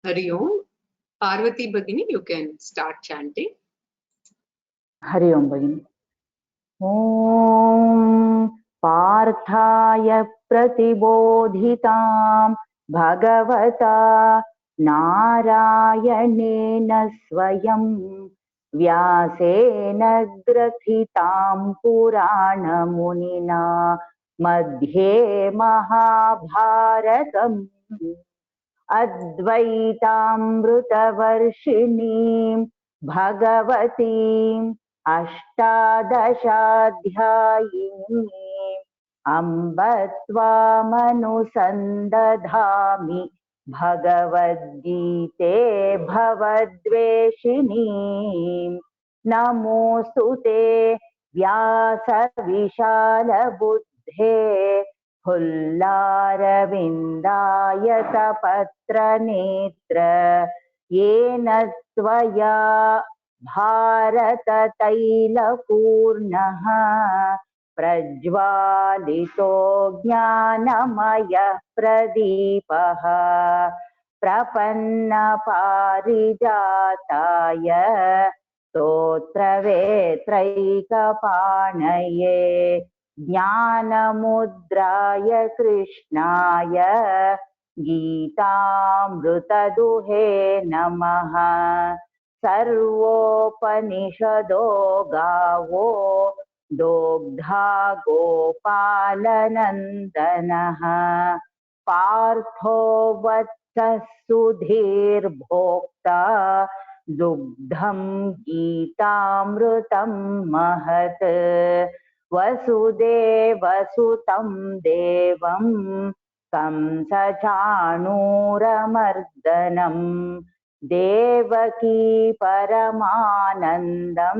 Hari Om. Parvati Bhagini, you can start chanting. Hari Om Bhagini. Om Parthaya Pratibodhitam Bhagavata Narayanena Swayam Vyasena Grathitam Purana Munina Madhye Mahabharatam Advaitamrutavarshiniim Bhagavatim Ashtadashaadhyayini Ambatvamanusandathami Bhagavad-gite Bhavadveshini Namostute Vyasa-vishala-buddhe Pullara-vindayata-patra-netra Yena tvaya Bharata-taila-purnaha Prajvalito jnanamaya pradipaha Prapanna-parijataya Stotra-vetraika-panaye Jnanamudraya Krishnaya Geetamrutaduhe Namaha Sarvopanishado Gavo Dogdha Gopalanandanaha Partho Vatsasudhir Bhokta Dugdham Geetamrutam Mahat Vasudevasutam Devam Kamsachanuramardanam Devaki Paramanandam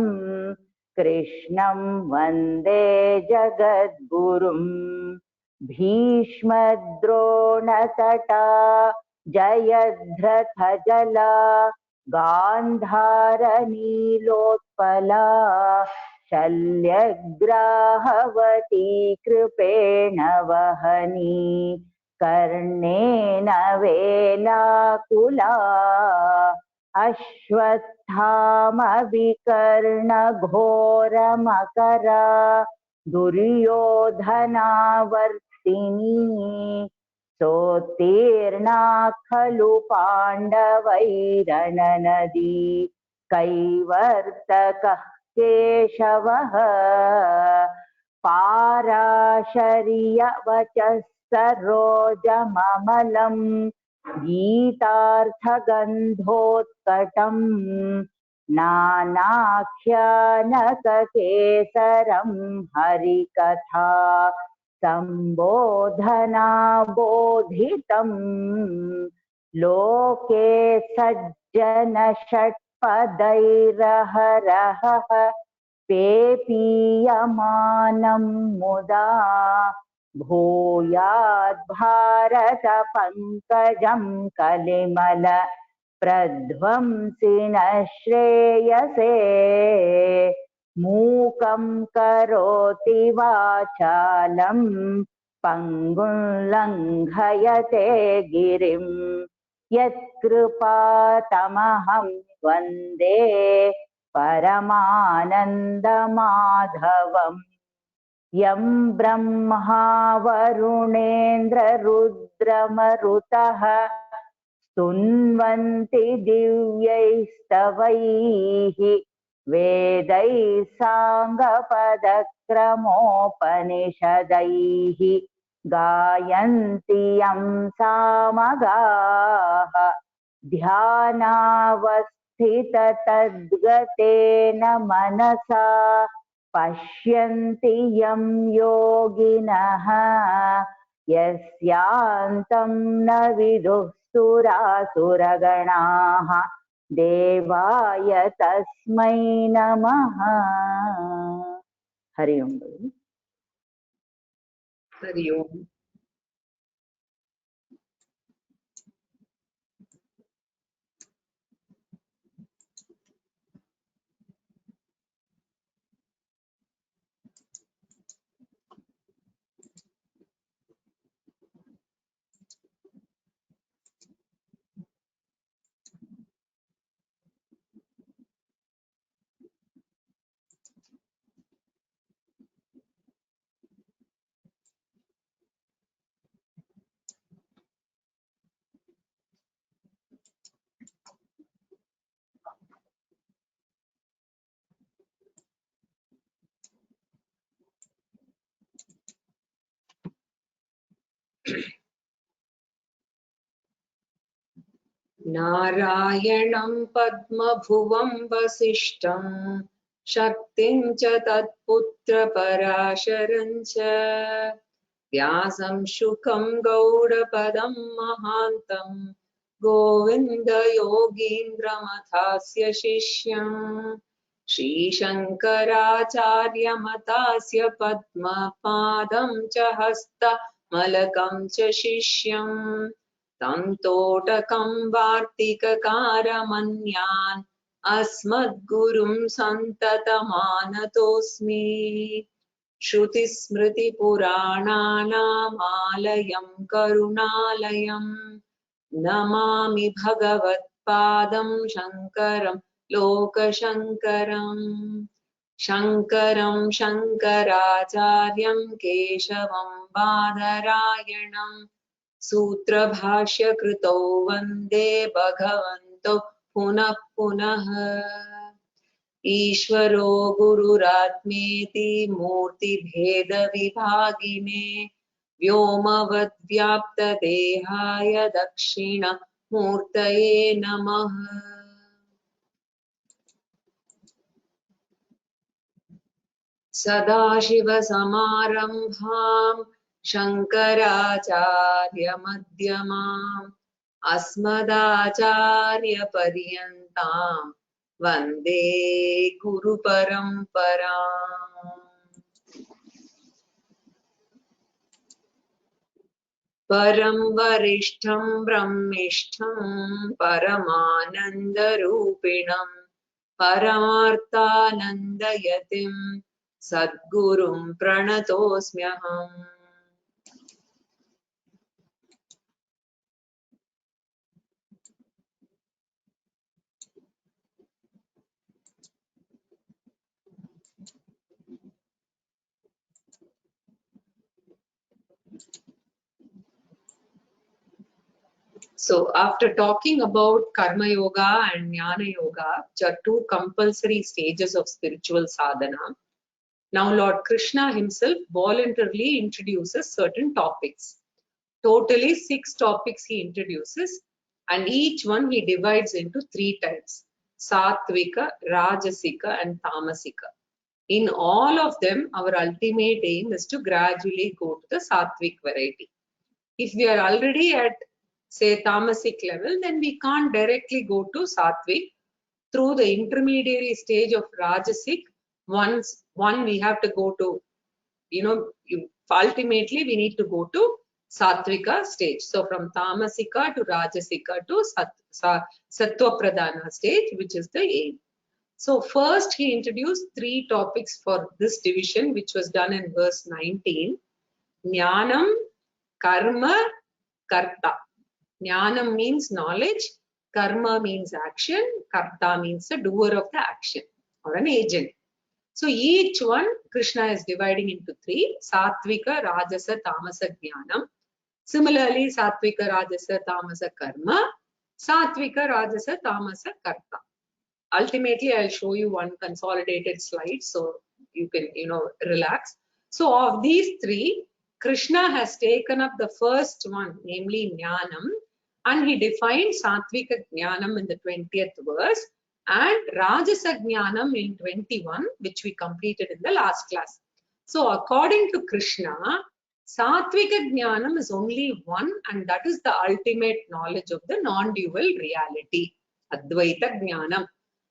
Krishnam Vande Jagadgurum Bhishmadronatata Jayadratha Gandhara Nilotpala शल्यग्राहवती कृपेण वहनी कर्णेन वेलाकुला अश्वत्थामविकर्णघोरमकरा दुर्योधनावर्तिनी सोत्तीर्णा खलु पाण्डवैरणनदी कैवर्तकः केशवः पाराशर्यवचः सरोजममलम् गीतार्थगन्धोत्कटम् नानाख्यानककेसरं हरिकथा सम्बोधनाबोधितम् लोके सज्जनषट्पदैरहरहः पेपीयमानं मुदा भूयाद् भारत पंकजं कलिमल प्रध्वंसिनः श्रेयसे मूकं करोति वाचालं पंगुं लंघयते गिरिं यत्कृपातमहं वन्दे परमानन्दमाधवम् यं ब्रह्मा वरुणेन्द्ररुद्रमरुतः स्तुन्वन्ति दिव्यैस्तवैः वेदैः साङ्गपदक्रमोपनिषदैः गायन्ति यं सामगाः ध्यानावस्थिततद्गतेन मनसा पश्यन्ति यं योगिनः यस्यान्तं न विदुः सुरासुरगणाः देवाय तस्मै नमः। हरि ओम। Hari Om. नारायणं पद्मभुवं वसिष्ठं शक्तिं च तत्पुत्रपराशरं च व्यासं शुकं गौडपदं महान्तं गोविन्दयोगीन्द्रमथास्य शिष्यम् श्रीशङ्कराचार्यमतास्य पद्मपादं च हस्तमलकं च शिष्यम् तं तोटकं वार्तिककारमन्यान् अस्मद्गुरुं सन्ततमानतोऽस्मि श्रुतिस्मृतिपुराणानामालयं करुणालयं नमामि भगवत्पादं शङ्करं लोकशङ्करम् शङ्करं शङ्कराचार्यं केशवं बादरायणं सूत्रभाष्यकृतौ वन्दे भगवन्तौ पुनः पुनः ईश्वरो गुरुरात्मेति मूर्तिभेदविभागिने व्योमवद्व्याप्तदेहाय दक्षिणमूर्तये नमः। सदाशिवसमारम्भां शङ्कराचार्यमध्यमाम् अस्मदाचार्यपर्यन्तां वन्दे गुरुपरम्पराम्। परं वरिष्ठं ब्रह्मिष्ठं परमानन्दरूपिणं परमार्थानन्दयतिं सद्गुरुं प्रणतोऽस्म्यहम्। So after talking about Karma Yoga and Jnana Yoga, which are two compulsory stages of spiritual sadhana, now Lord Krishna himself voluntarily introduces certain topics. Totally 6 topics he introduces, and each one he divides into 3 types: Satvika, Rajasika and Tamasika. In all of them, our ultimate aim is to gradually go to the Satvik variety. If we are already at, say, Tamasic level, then we can't directly go to Satvik. Through the intermediary stage of Rajasic, one we have to go to, ultimately we need to go to Satvika stage. So from Tamasika to Rajasika to Sattva Pradhana stage, which is the aim. So first he introduced 3 topics for this division, which was done in verse 19. Jnanam, Karma, Karta. Jnanam means knowledge, Karma means action, Karta means the doer of the action or an agent. So each one Krishna is dividing into 3: Satvika, Rajasa, Tamasa, Jnanam. Similarly, Satvika, Rajasa, Tamasa, Karma. Satvika, Rajasa, Tamasa, Karta. Ultimately, I'll show you one consolidated slide so you can, relax. So of these 3, Krishna has taken up the first one, namely Jnanam, and he defined Satvika Jnanam in the 20th verse and Rajasa Jnanam in 21, which we completed in the last class. So according to Krishna, Satvika Jnanam is only one, and that is the ultimate knowledge of the non-dual reality, Advaita Jnanam.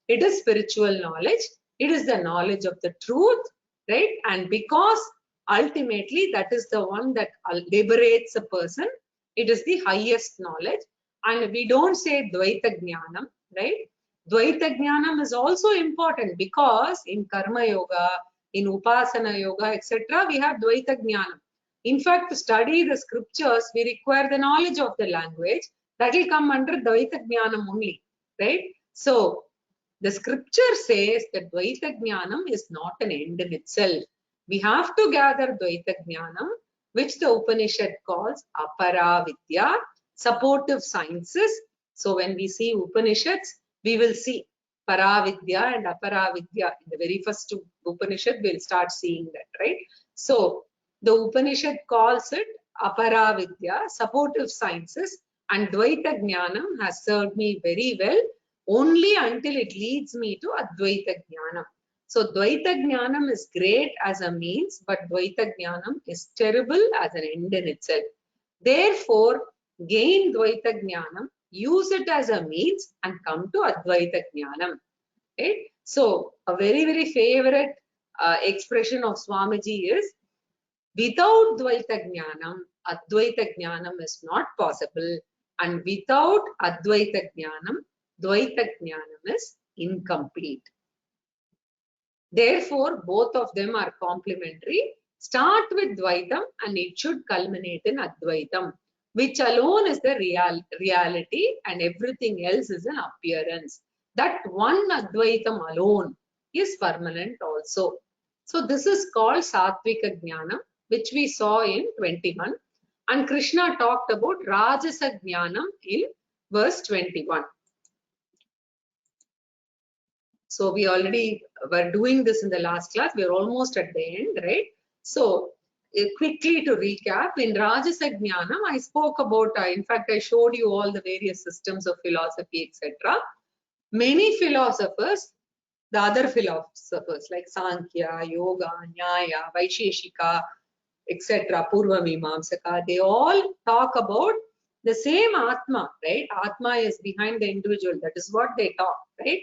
It is spiritual knowledge. It is the knowledge of the truth, right? And because ultimately that is the one that liberates a person, it is the highest knowledge. And we don't say Dvaita Jnanam, right? Dvaita Jnanam is also important because in Karma Yoga, in Upasana Yoga, etc., we have Dvaita Jnanam. In fact, to study the scriptures, we require the knowledge of the language. That will come under Dvaita Jnanam only, right? So the scripture says that Dvaita Jnanam is not an end in itself. We have to gather Dvaita Jnanam, which the Upanishad calls Apara Vidya, supportive sciences. So when we see Upanishads, we will see Paravidya and Aparavidya. In the very first Upanishad, we'll start seeing that, right? So the Upanishad calls it Apara Vidya, supportive sciences, and Dvaita Jnanam has served me very well only until it leads me to Advaita Jnanam. So Dvaita Jnanam is great as a means, but Dvaita Jnanam is terrible as an end in itself. Therefore, gain Dvaita Jnanam, use it as a means, and come to Advaita Jnanam. Right? So, a very, very favorite expression of Swamiji is, without Dvaita Jnanam, Advaita Jnanam is not possible, and without Advaita Jnanam, Dvaita Jnanam is incomplete. Therefore, both of them are complementary. Start with Dvaitam and it should culminate in Advaitam, which alone is the reality and everything else is an appearance. That one Advaitam alone is permanent also. So this is called Sattvika Jnanam, which we saw in 21. And Krishna talked about Rajasa Jnanam in verse 21. So we already were doing this in the last class. We are almost at the end, right? So quickly to recap, in Rajasa Jnanam, I spoke about, in fact, I showed you all the various systems of philosophy, etc. Many philosophers, the other philosophers like Sankhya, Yoga, Nyaya, Vaisheshika, etc., Purva Mimamsaka, they all talk about the same Atma, right? Atma is behind the individual. That is what they talk, right?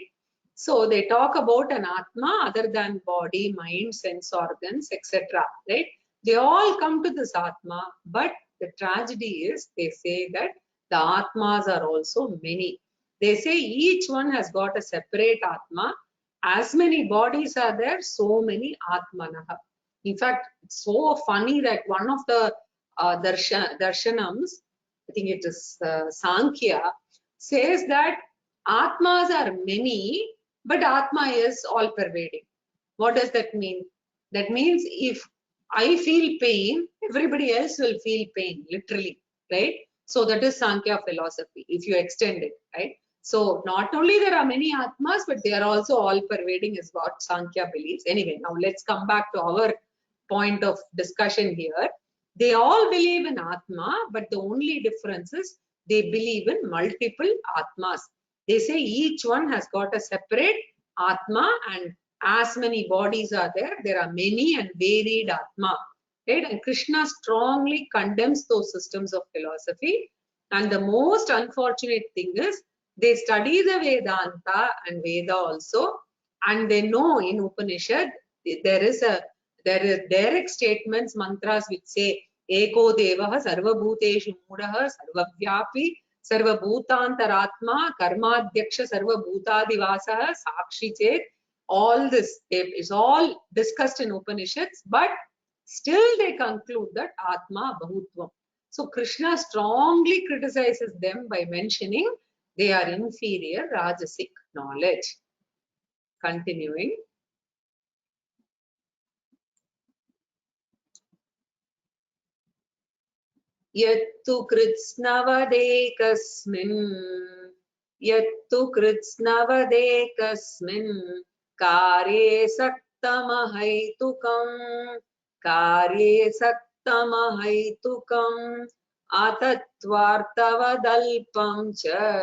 So they talk about an Atma other than body, mind, sense organs, etc. Right? They all come to this Atma, but the tragedy is they say that the Atmas are also many. They say each one has got a separate Atma. As many bodies are there, so many Atmanaha. In fact, it's so funny that one of the darshanams, I think it is Sankhya, says that Atmas are many, but Atma is all pervading. What does that mean? That means if I feel pain, everybody else will feel pain, literally, right? So that is Sankhya philosophy, if you extend it, right? So not only there are many Atmas, but they are also all pervading is what Sankhya believes. Anyway, now let's come back to our point of discussion here. They all believe in Atma, but the only difference is they believe in multiple Atmas. They say each one has got a separate Atma, and as many bodies are there, there are many and varied Atma. Right? And Krishna strongly condemns those systems of philosophy. And the most unfortunate thing is they study the Vedanta and Veda also, and they know in Upanishad there are direct statements, mantras which say Eko Devaha Sarvabhuteshu Mudaha Sarvavyapi Sarvabhutantaratma Karmadhyaksha Sarvabhutadivasaha Sakshi Chet. All this is all discussed in Upanishads, but still they conclude that Atma Bahutvam. So Krishna strongly criticizes them by mentioning they are inferior Rajasic knowledge. Continuing. Yattu kritsnavadekasmin karye saktamahaitukam atatvartavadalpam cha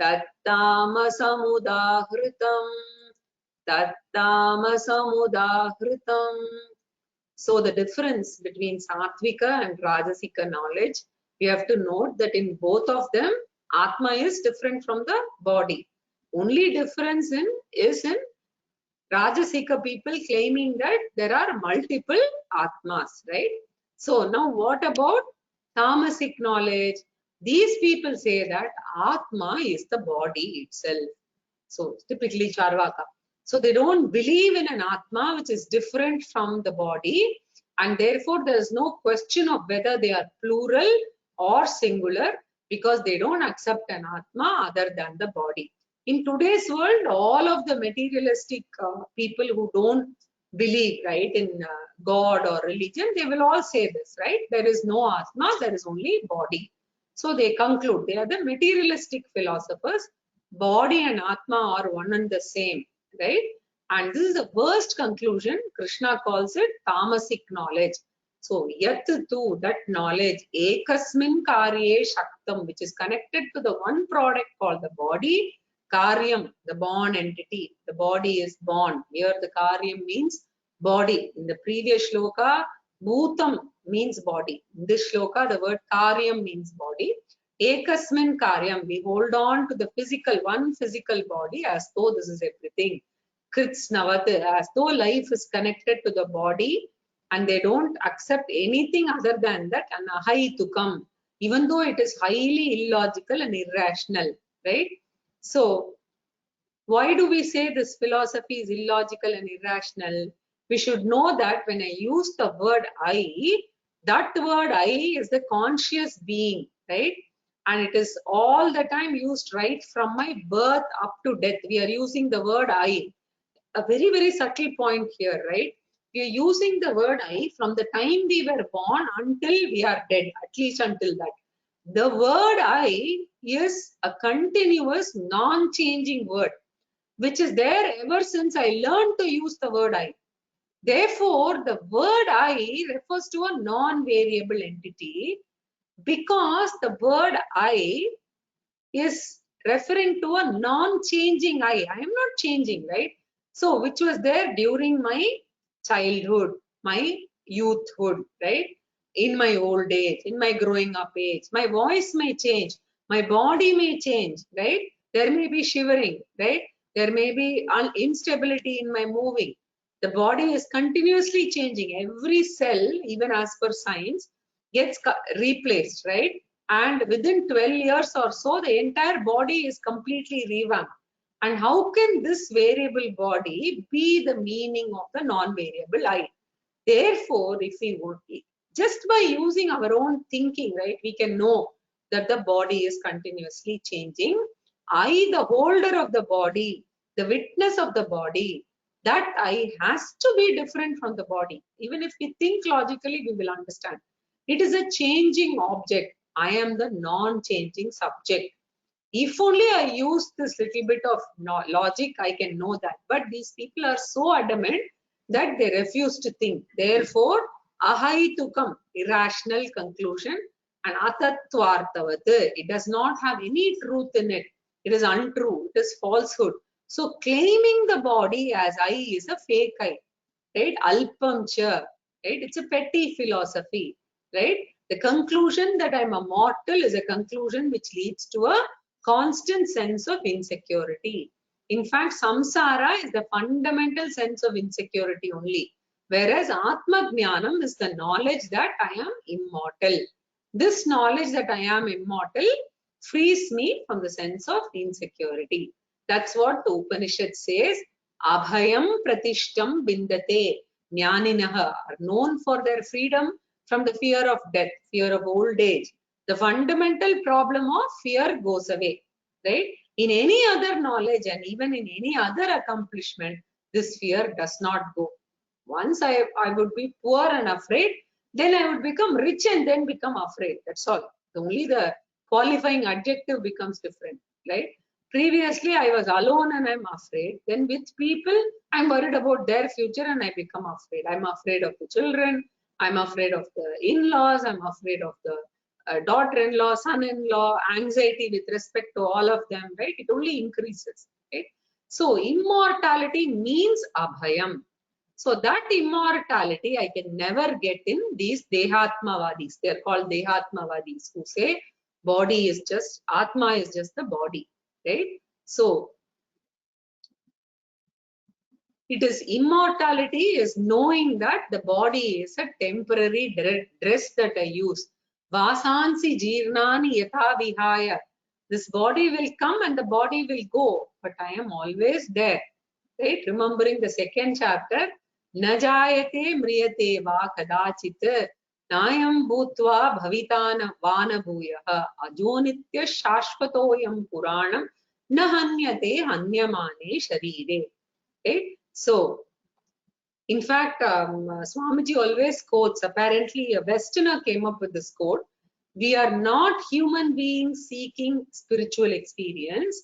tattamasamudahritam. So the difference between Sattvika and Rajasika knowledge, we have to note that in both of them, Atma is different from the body. Only difference is in Rajasika people claiming that there are multiple Atmas, right? So now what about Tamasic knowledge? These people say that Atma is the body itself. So typically Charvaka. So they don't believe in an Atma which is different from the body, and therefore there is no question of whether they are plural or singular, because they don't accept an Atma other than the body. In today's world, all of the materialistic people who don't believe, right, in God or religion, they will all say this, right? There is no Atma, there is only body. So they conclude, they are the materialistic philosophers. Body and Atma are one and the same, right? And this is the worst conclusion. Krishna calls it tamasic knowledge. So yat tu, that knowledge, ekasmin karye shaktam, which is connected to the one product called the body, karyam, the born entity. The body is born. Here the karyam means body. In the previous shloka, bhutam means body. In this shloka, the word karyam means body. Ekasmin karyam, we hold on to the physical, one physical body as though this is everything. Kritsnavat, as though life is connected to the body and they don't accept anything other than that, and ahai tukam, even though it is highly illogical and irrational, right? So why do we say this philosophy is illogical and irrational? We should know that when I use the word I, that word I is the conscious being, right? And it is all the time used right from my birth up to death. We are using the word I. A very, very subtle point here, right? We are using the word I from the time we were born until we are dead, at least until that. The word I is a continuous, non-changing word, which is there ever since I learned to use the word I. Therefore, the word I refers to a non-variable entity because the word I is referring to a non-changing I. I am not changing, right? So, which was there during my childhood, my youthhood, right? In my old age, in my growing up age, my voice may change, my body may change, right? There may be shivering, right? There may be instability in my moving. The body is continuously changing. Every cell, even as per science, gets replaced, right? And within 12 years or so, the entire body is completely revamped. And how can this variable body be the meaning of the non-variable I? Therefore, if we would, just by using our own thinking, right, we can know that the body is continuously changing. I, the holder of the body, the witness of the body, that I has to be different from the body. Even if we think logically, we will understand. It is a changing object. I am the non-changing subject. If only I use this little bit of logic, I can know that. But these people are so adamant that they refuse to think. Therefore, ahai tukam, irrational conclusion, and atattvartavat, it does not have any truth in it. It is untrue. It is falsehood. So claiming the body as I is a fake I, right? Alpam cha, right? It's a petty philosophy, right? The conclusion that I'm a mortal is a conclusion which leads to a constant sense of insecurity. In fact, samsara is the fundamental sense of insecurity only, whereas Atma Jnanam is the knowledge that I am immortal. This knowledge that I am immortal frees me from the sense of insecurity. That's what the Upanishad says. Abhayam pratishtam bindate. Jnaninaha are known for their freedom from the fear of death, fear of old age. The fundamental problem of fear goes away, right? In any other knowledge and even in any other accomplishment, this fear does not go. Once I would be poor and afraid, then I would become rich and then become afraid. That's all. Only the qualifying adjective becomes different, right? Previously, I was alone and I'm afraid. Then with people, I'm worried about their future and I become afraid. I'm afraid of the children. I'm afraid of the in-laws. I'm afraid of the daughter-in-law, son-in-law, anxiety with respect to all of them, right? It only increases, right? So immortality means abhayam. So that immortality I can never get in these Dehatmavadis. They are called Dehatmavadis who say body is just, Atma is just the body, right? So it is immortality is knowing that the body is a temporary dress that I use. Vasansi jirnani yatha vihaya. This body will come and the body will go, but I am always there, right? Remembering the second chapter, najayate mriyate va kadachit nayam bhutva bhavitana vana bhuyaha ajonitya shashvatoyam puranam nahanyate hanyamane sharire, right? So, in fact, Swamiji always quotes, apparently a Westerner came up with this quote, we are not human beings seeking spiritual experience,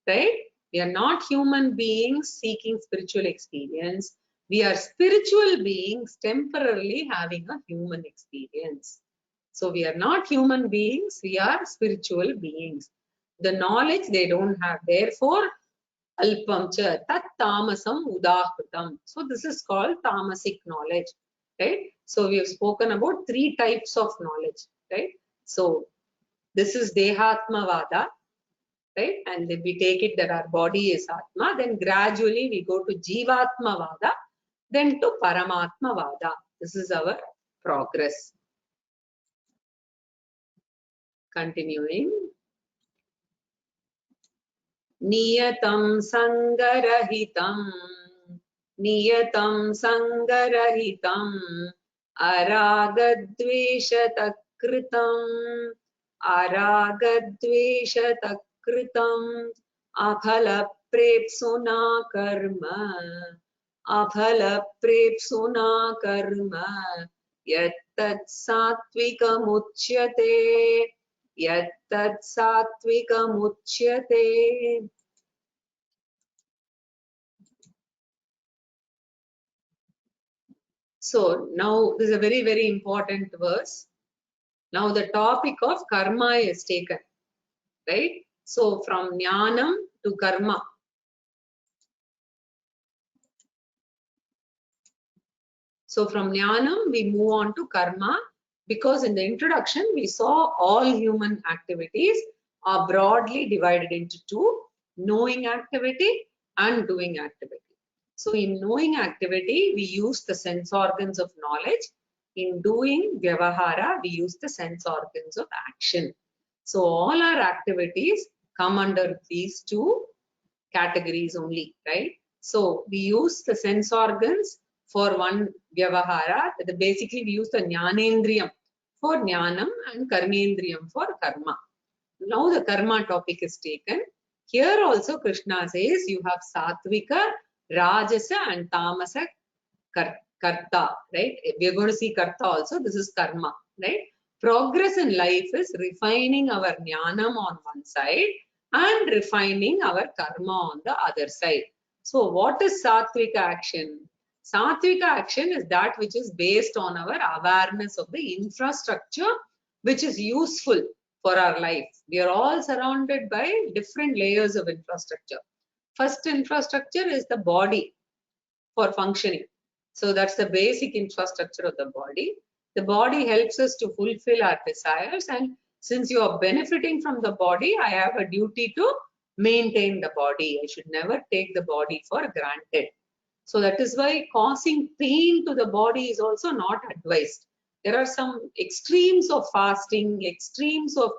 right? We are not human beings seeking spiritual experience. We are spiritual beings temporarily having a human experience. So we are not human beings, we are spiritual beings. The knowledge they don't have. Therefore, alpam cha tat tamasam udahritam. So this is called tamasic knowledge, right? So we have spoken about 3 types of knowledge, right? So this is Dehatmavada, right? And then we take it that our body is Atma. Then gradually we go to Jivatmavada, then to Paramatmavada. This is our progress. Continuing. Niyatam Sangarahitam. Niyatam Sangarahitam. Aragadveshatakritam. Aragadveshatakritam. Aphala-prepsuna karma. Aphala-prepsuna karma. Yattat sattvikam-uchyate. Yattat sattvikam-uchyate. So now this is a very, very important verse. Now the topic of karma is taken, right? So from jnanam to karma. So from jnanam we move on to karma, because in the introduction we saw all human activities are broadly divided into 2: knowing activity and doing activity. So in knowing activity, we use the sense organs of knowledge. In doing vyavahara, we use the sense organs of action. So all our activities come under these 2 categories only, right? So we use the sense organs for one vyavahara. Basically, we use the jnanendriyam for jnanam and karmendriyam for karma. Now the karma topic is taken. Here also Krishna says you have sattvika, rajasa and tamasa karta, right? We are going to see karta also. This is karma, right? Progress in life is refining our jnanam on one side and refining our karma on the other side. So what is sattvika action? Sattvika action is that which is based on our awareness of the infrastructure which is useful for our life. We are all surrounded by different layers of infrastructure. First infrastructure is the body for functioning. So that's the basic infrastructure of the body. The body helps us to fulfill our desires, and since you are benefiting from the body, I have a duty to maintain the body. I should never take the body for granted. So that is why causing pain to the body is also not advised. There are some extremes of fasting, extremes of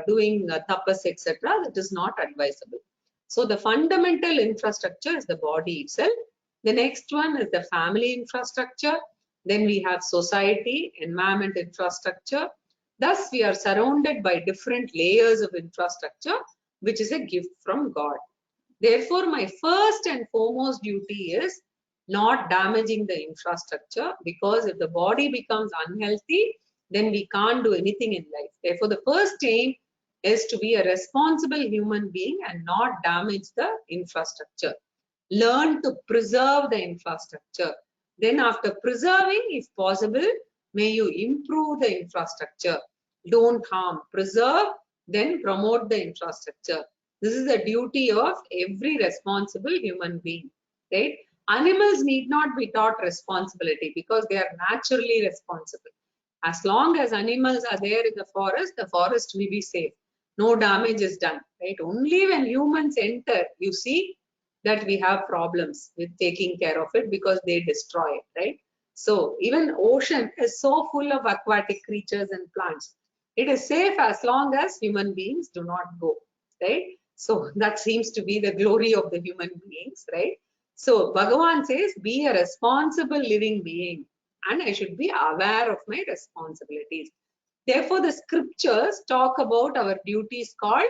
doing tapas, etc. That is not advisable. So the fundamental infrastructure is the body itself. The next one is the family infrastructure. Then we have society, environment infrastructure. Thus, we are surrounded by different layers of infrastructure, which is a gift from God. Therefore, my first and foremost duty is not damaging the infrastructure, because if the body becomes unhealthy, then we can't do anything in life. Therefore, the first aim is to be a responsible human being and not damage the infrastructure. Learn to preserve the infrastructure. Then after preserving, if possible, may you improve the infrastructure. Don't harm, preserve, then promote the infrastructure. This is the duty of every responsible human being, right? Animals need not be taught responsibility because they are naturally responsible. As long as animals are there in the forest will be safe. No damage is done, right? Only when humans enter, you see that we have problems with taking care of it because they destroy it, right? So even ocean is so full of aquatic creatures and plants. It is safe as long as human beings do not go, right? So that seems to be the glory of the human beings, right? So Bhagavan says, be a responsible living being, and I should be aware of my responsibilities. Therefore, the scriptures talk about our duties called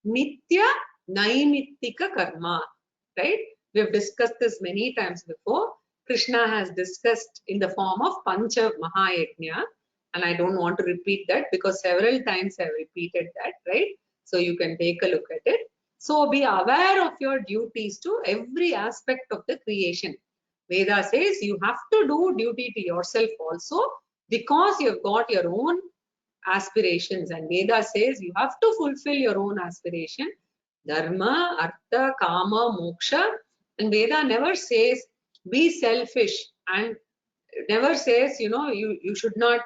Nitya Naimittika Karma, right? We have discussed this many times before. Krishna has discussed in the form of Pancha Mahayajna, and I don't want to repeat that because several times I have repeated that, right? So you can take a look at it. So be aware of your duties to every aspect of the creation. Veda says you have to do duty to yourself also, because you've got your own aspirations, and Veda says you have to fulfill your own aspiration. Dharma, Artha, Kama, Moksha. And Veda never says be selfish, and never says, you should not,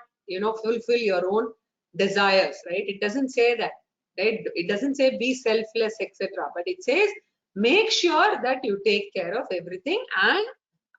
fulfill your own desires, right? It doesn't say that, right? It doesn't say be selfless, etc. But it says make sure that you take care of everything, and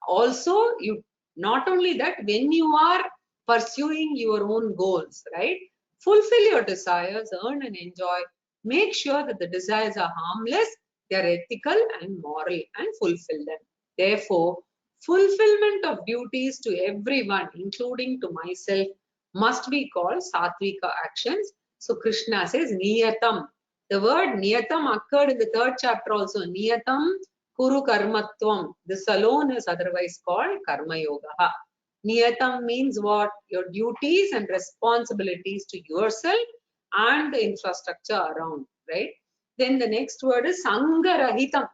also you, not only that, when you are pursuing your own goals, right? Fulfill your desires, earn and enjoy. Make sure that the desires are harmless, they are ethical and moral, and fulfill them. Therefore, fulfillment of duties to everyone, including to myself, must be called sattvika actions. So Krishna says niyatam. The word niyatam occurred in the 3rd chapter also. Niyatam kuru karmatvam. This alone is otherwise called karma yoga. Niyatam means what? Your duties and responsibilities to yourself and the infrastructure around, right? Then the next word is sangarahitam.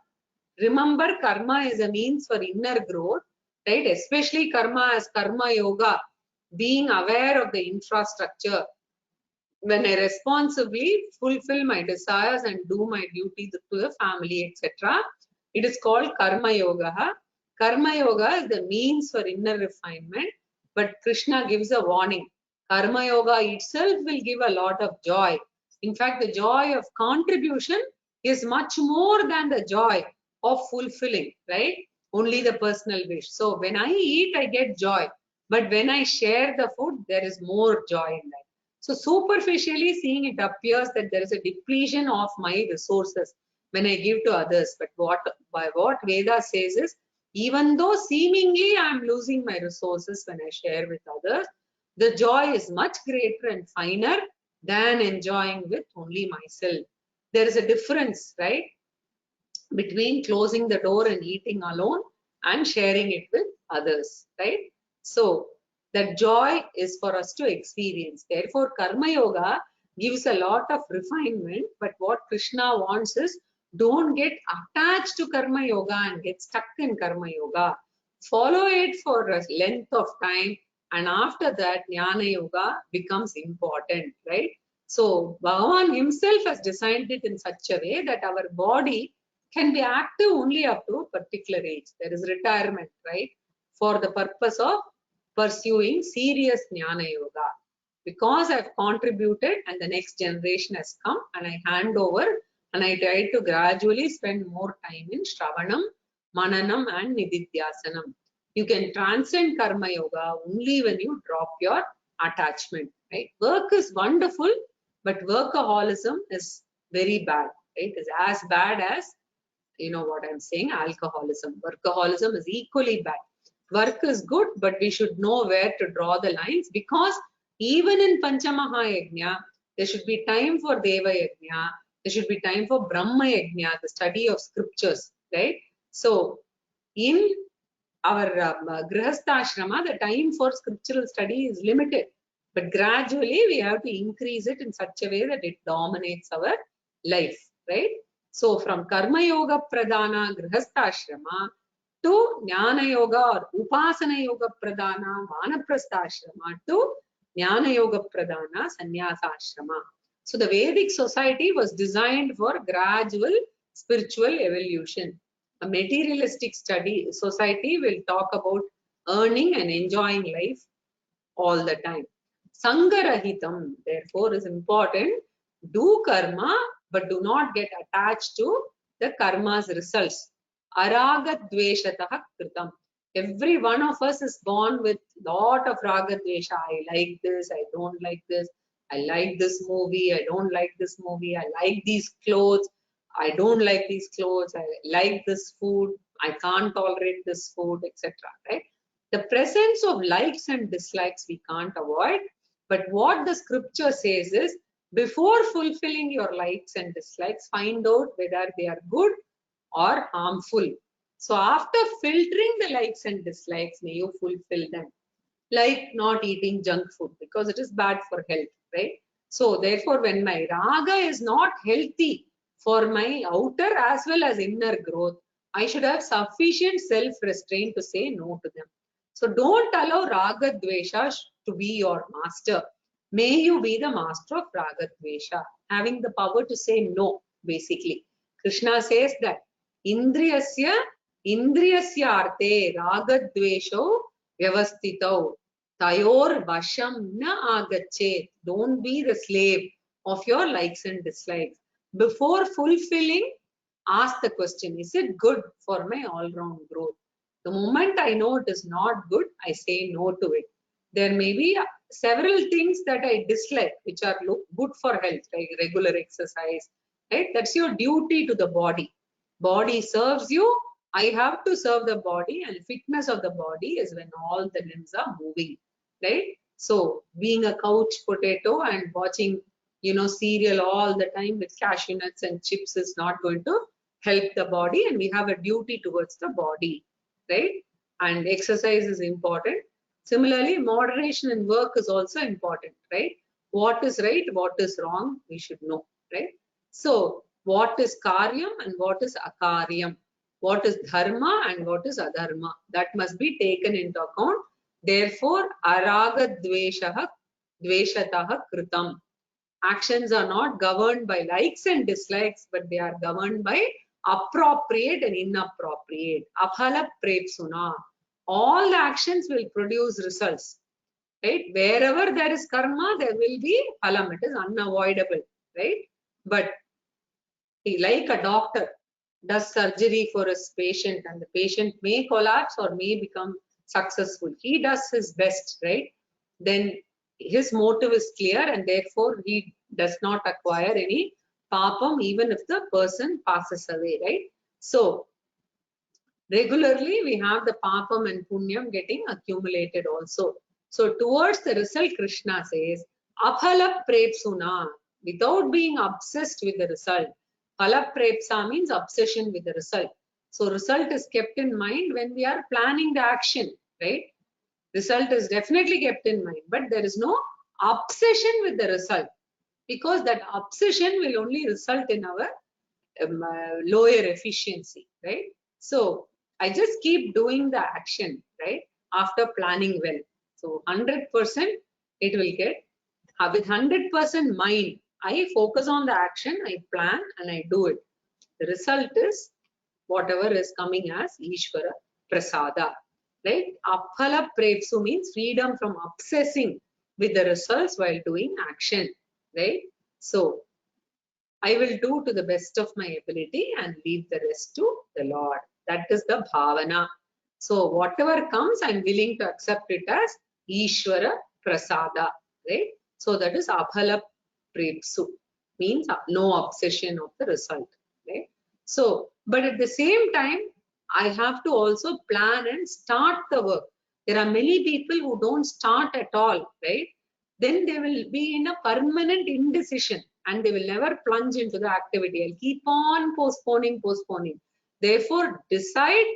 Remember, karma is a means for inner growth, right? Especially karma as karma yoga, being aware of the infrastructure. When I responsibly fulfill my desires and do my duty to the family, etc., it is called karma yoga. Karma yoga is the means for inner refinement, but Krishna gives a warning. Karma yoga itself will give a lot of joy. In fact, the joy of contribution is much more than the joy of fulfilling, right? Only the personal wish. So when I eat, I get joy. But when I share the food, there is more joy in that. So superficially seeing, it appears that there is a depletion of my resources when I give to others. But what Veda says is, even though seemingly I am losing my resources when I share with others, the joy is much greater and finer than enjoying with only myself. There is a difference, right, between closing the door and eating alone and sharing it with others, right? So that joy is for us to experience. Therefore, karma yoga gives a lot of refinement, but what Krishna wants is, don't get attached to karma yoga and get stuck in karma yoga. Follow it for a length of time, and after that, jnana yoga becomes important, right? So Bhagavan himself has designed it in such a way that our body can be active only up to a particular age. There is retirement, right? For the purpose of pursuing serious jnana yoga. Because I've contributed and the next generation has come, and I hand over, and I try to gradually spend more time in Shravanam, Mananam and Nididhyasanam. You can transcend karma yoga only when you drop your attachment, right? Work is wonderful, but workaholism is very bad, right? It's as bad as, you know what I'm saying, alcoholism. Workaholism is equally bad. Work is good, but we should know where to draw the lines, because even in Panchamaha Yajna, there should be time for Deva Yajna, there should be time for Brahma Yajna, the study of scriptures, right? So in our Grihastha Ashrama, the time for scriptural study is limited, but gradually we have to increase it in such a way that it dominates our life, right? So from Karma Yoga Pradhana Grihastha Ashrama to Jnana Yoga or Upasana Yoga Pradhana Vanaprastha Ashrama to Jnana Yoga Pradhana Sannyasa Ashrama. So the Vedic society was designed for gradual spiritual evolution. A materialistic society will talk about earning and enjoying life all the time. Sangarahitam, therefore, is important. Do karma, but do not get attached to the karma's results. Araga dveshatah kritam. Every one of us is born with lot of raga dvesha. I like this, I don't like this. I like this movie, I don't like this movie. I like these clothes, I don't like these clothes. I like this food, I can't tolerate this food, etc. Right? The presence of likes and dislikes we can't avoid, but what the scripture says is, before fulfilling your likes and dislikes, find out whether they are good or harmful. So after filtering the likes and dislikes, may you fulfill them. Like not eating junk food because it is bad for health, right? So therefore, when my raga is not healthy, for my outer as well as inner growth, I should have sufficient self-restraint to say no to them. So don't allow Raga Dvesha to be your master. May you be the master of Raga Dvesha, having the power to say no, basically. Krishna says that Indriyasya arte Raga Dvesho Vyavastitau Tayor Vasham na agachet. Don't be the slave of your likes and dislikes. Before fulfilling, ask the question, is it good for my all-round growth? The moment I know it is not good, I say no to it. There may be several things that I dislike, which are good for health, like regular exercise, right? That's your duty to the body. Body serves you, I have to serve the body, and fitness of the body is when all the limbs are moving, right? So being a couch potato and watching, cereal all the time with cashew nuts and chips is not going to help the body, and we have a duty towards the body, right? And exercise is important. Similarly, moderation in work is also important, right? What is right, what is wrong, we should know, right? So what is karyam and what is akaryam? What is dharma and what is adharma? That must be taken into account. Therefore, araga dveshataha kritam. Actions are not governed by likes and dislikes, but they are governed by appropriate and inappropriate. Aphala prepsuna. All the actions will produce results, right? Wherever there is karma, there will be phalam. It is unavoidable, right? But like a doctor does surgery for his patient, and the patient may collapse or may become successful. He does his best, right? Then his motive is clear, and therefore he does not acquire any papam even if the person passes away, right? So regularly we have the papam and punyam getting accumulated also. So towards the result, Krishna says, aphala prepsuna, without being obsessed with the result. Phala prepsa means obsession with the result. So result is kept in mind when we are planning the action, right? Result is definitely kept in mind, but there is no obsession with the result, because that obsession will only result in our lower efficiency, right? So I just keep doing the action, right? After planning well. So 100% it will get, with 100% mind, I focus on the action, I plan and I do it. The result is whatever is coming as Ishvara Prasada, right? Aphala Prepsu means freedom from obsessing with the results while doing action, right? So I will do to the best of my ability and leave the rest to the Lord. That is the bhavana. So whatever comes, I'm willing to accept it as Ishvara Prasada, right? So that is Aphala Prepsu, means no obsession of the result, right? So, but at the same time, I have to also plan and start the work. There are many people who don't start at all, right? Then they will be in a permanent indecision and they will never plunge into the activity. I'll keep on postponing. Therefore, decide,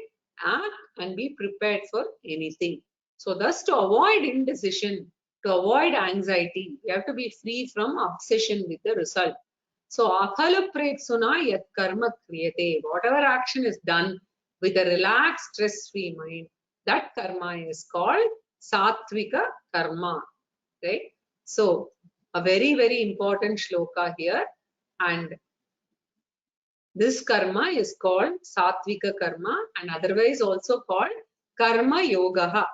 act, and be prepared for anything. So thus, to avoid indecision, to avoid anxiety, you have to be free from obsession with the result. So aphala prepsuna yat karma kriyate. Whatever action is done with a relaxed, stress-free mind, that karma is called sattvika karma, right? So a very, very important shloka here, and this karma is called sattvika karma and otherwise also called karma yoga,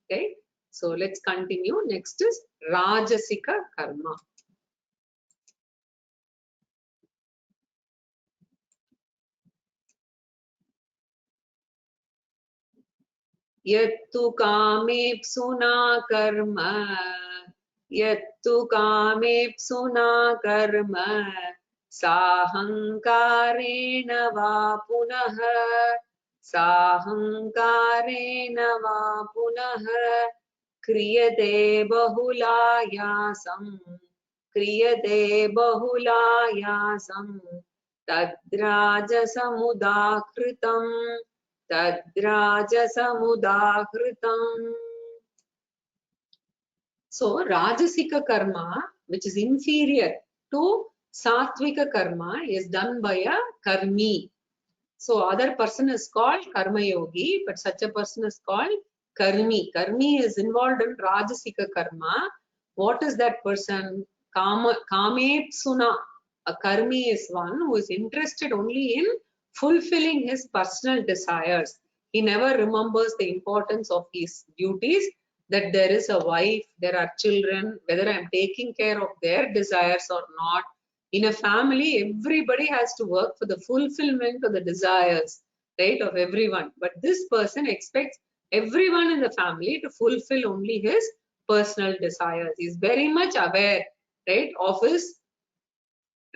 okay? So let's continue. Next is rajasika karma. Yattu kamepsuna karma, yattu kamepsuna karma, sahankarena va punaha, sahankarena va punaha, kriyate bahulayasam, kriyate bahulayasam, tadrajasamudakritam, tadrajasamudakritam. So rajasika karma, which is inferior to Satvika karma is done by a karmi. So other person is called karma yogi, but such a person is called karmi. Karmi is involved in rajasika karma. What is that person? Kamepsuna. A karmi is one who is interested only in fulfilling his personal desires. He never remembers the importance of his duties, that there is a wife, there are children, whether I am taking care of their desires or not. In a family, everybody has to work for the fulfillment of the desires, right, of everyone. But this person expects everyone in the family to fulfill only his personal desires. He is very much aware, right, of his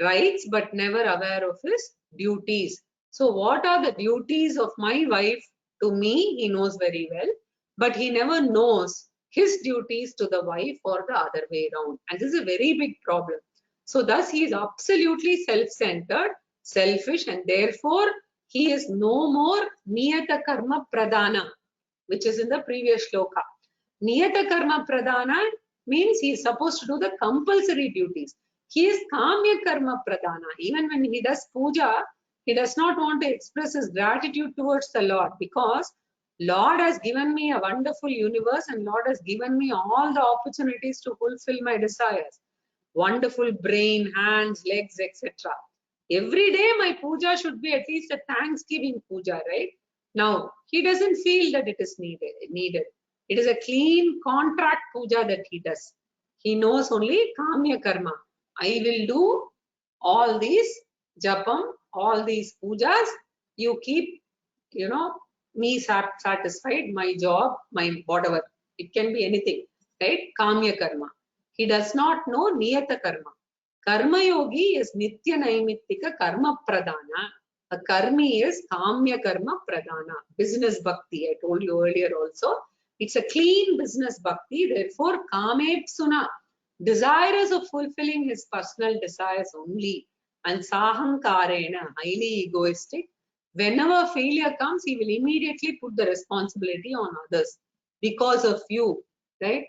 rights, but never aware of his duties. So what are the duties of my wife to me? He knows very well, but he never knows his duties to the wife or the other way around. And this is a very big problem. So thus he is absolutely self-centered, selfish, and therefore he is no more niyata karma pradana, which is in the previous shloka. Niyata karma pradana means he is supposed to do the compulsory duties. He is kamya karma pradana. Even when he does puja, he does not want to express his gratitude towards the Lord, because Lord has given me a wonderful universe and Lord has given me all the opportunities to fulfill my desires. Wonderful brain, hands, legs, etc. Every day my puja should be at least a thanksgiving puja, right? Now, he doesn't feel that it is needed. It is a clean contract puja that he does. He knows only kamya karma. I will do all these japam, all these pujas. You keep, me satisfied, my job, my whatever. It can be anything, right? Kamya karma. He does not know niyata karma. Karma yogi is nitya naimittika karma pradana. A karmi is kamya karma pradana. Business bhakti, I told you earlier also. It's a clean business bhakti. Therefore, kamepsuna, desirous of fulfilling his personal desires only. And sahankarena, highly egoistic. Whenever failure comes, he will immediately put the responsibility on others. Because of you, right?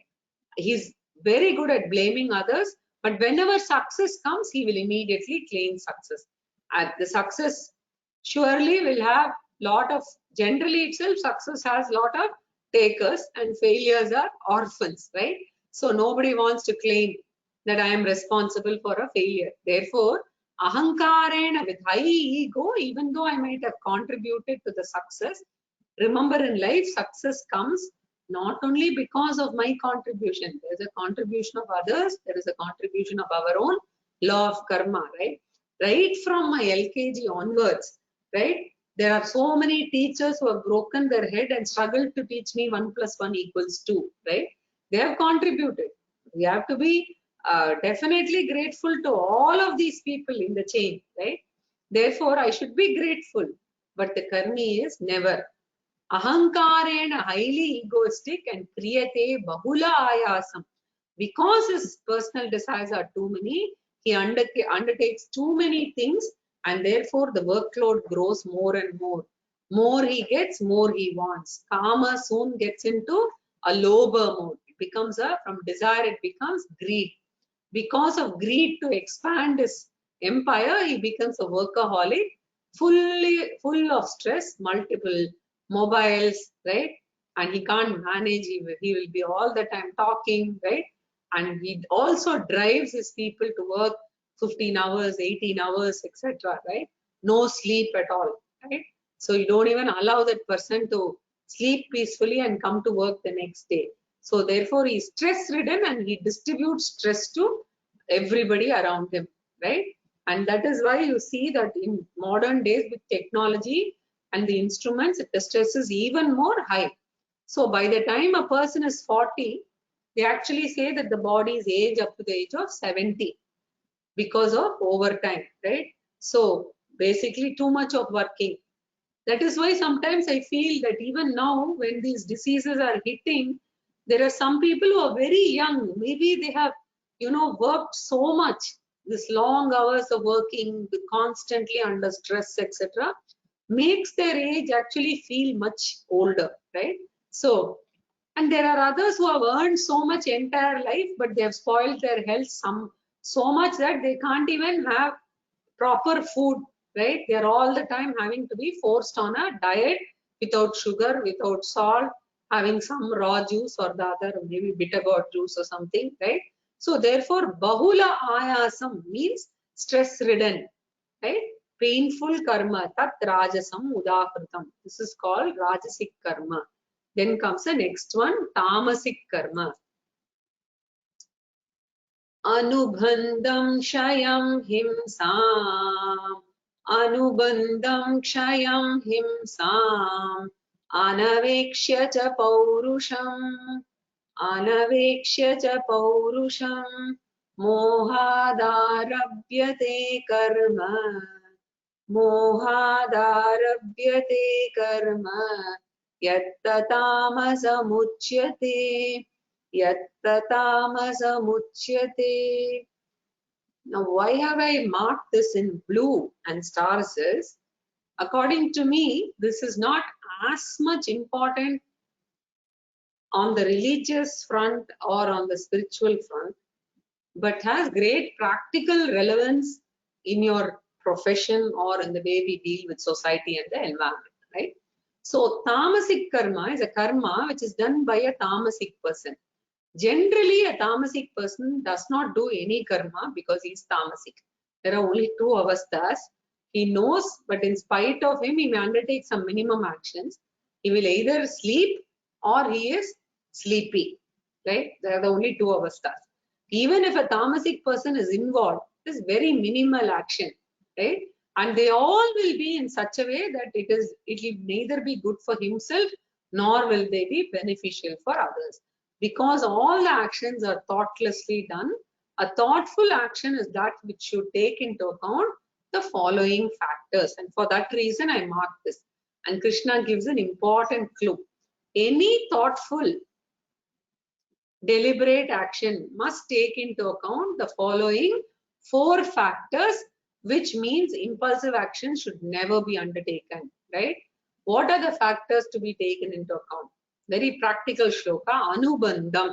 He's very good at blaming others, but whenever success comes, he will immediately claim success. And the success surely will have lot of, generally itself, success has lot of takers and failures are orphans, right? So nobody wants to claim that I am responsible for a failure. Therefore, ahankarena, with high ego, even though I might have contributed to the success, remember in life, success comes not only because of my contribution. There is a contribution of others, there is a contribution of our own law of karma, right? Right from my LKG onwards, right? There are so many teachers who have broken their head and struggled to teach me 1 + 1 = 2, right? They have contributed. We have to be definitely grateful to all of these people in the chain, right? Therefore, I should be grateful, but the karmi is never. Ahankarena, highly egoistic, and kriyate bahula ayasam. Because his personal desires are too many, he undertakes too many things, and therefore the workload grows more and more. More he gets, more he wants. Kama soon gets into a lobha mode. It becomes from desire, it becomes greed. Because of greed to expand his empire, he becomes a workaholic, full of stress, multiple mobiles, right? And he can't manage, he will be all the time talking, right? And he also drives his people to work 15 hours, 18 hours, etc., right? No sleep at all, right? So you don't even allow that person to sleep peacefully and come to work the next day. So therefore, he's stress ridden and he distributes stress to everybody around him, right? And that is why you see that in modern days with technology and the instruments, the stress is even more high. So by the time a person is 40, they actually say that the body is aged up to the age of 70 because of overtime, right? So basically too much of working. That is why sometimes I feel that even now when these diseases are hitting, there are some people who are very young. Maybe they have, worked so much, this long hours of working, constantly under stress, etc., makes their age actually feel much older, right? So, and there are others who have earned so much entire life, but they have spoiled their health so much that they can't even have proper food, right? They are all the time having to be forced on a diet without sugar, without salt, having some raw juice or the other, maybe bitter gourd juice or something, right? So therefore, bahula ayasam means stress ridden, right? Painful karma, tat rajasam udahritam. This is called rajasic karma. Then comes the next one, tamasic karma. Anubandham shayam himsam, Anubandham kshayam himsam, Anavekshya cha paurusham, Anavekshya cha paurusham, Mohādarabhyate karma, Mohādarabhyate karma, Yattatamasam Yattatamasam. Now, why have I marked this in blue and stars is, according to me, this is not as much important on the religious front or on the spiritual front, but has great practical relevance in your profession or in the way we deal with society and the environment, right? So, tamasic karma is a karma which is done by a tamasic person. Generally, a tamasic person does not do any karma because he is tamasic. There are only two avasthas. He knows, but in spite of him, he may undertake some minimum actions. He will either sleep or he is sleepy, right? There are the only two avasthas. Even if a tamasic person is involved, it is very minimal action, right? And they all will be in such a way that it will neither be good for himself nor will they be beneficial for others. Because all the actions are thoughtlessly done, a thoughtful action is that which should take into account the following factors. And for that reason, I marked this. And Krishna gives an important clue. Any thoughtful, deliberate action must take into account the following 4 factors, which means impulsive action should never be undertaken, right? What are the factors to be taken into account? Very practical shloka, Anubandham.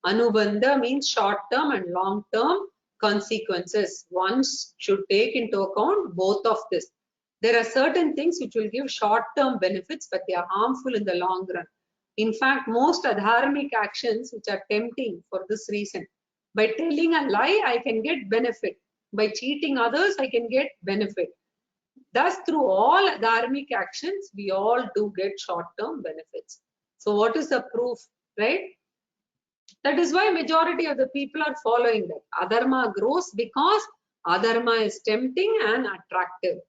Anubandha means short-term and long-term consequences. One should take into account both of this. There are certain things which will give short-term benefits, but they are harmful in the long run. In fact, most adharmic actions which are tempting for this reason. By telling a lie, I can get benefit. By cheating others, I can get benefit. Thus, through all dharmic actions, we all do get short-term benefits. So what is the proof, right? That is why majority of the people are following that. Adharma grows because adharma is tempting and attractive.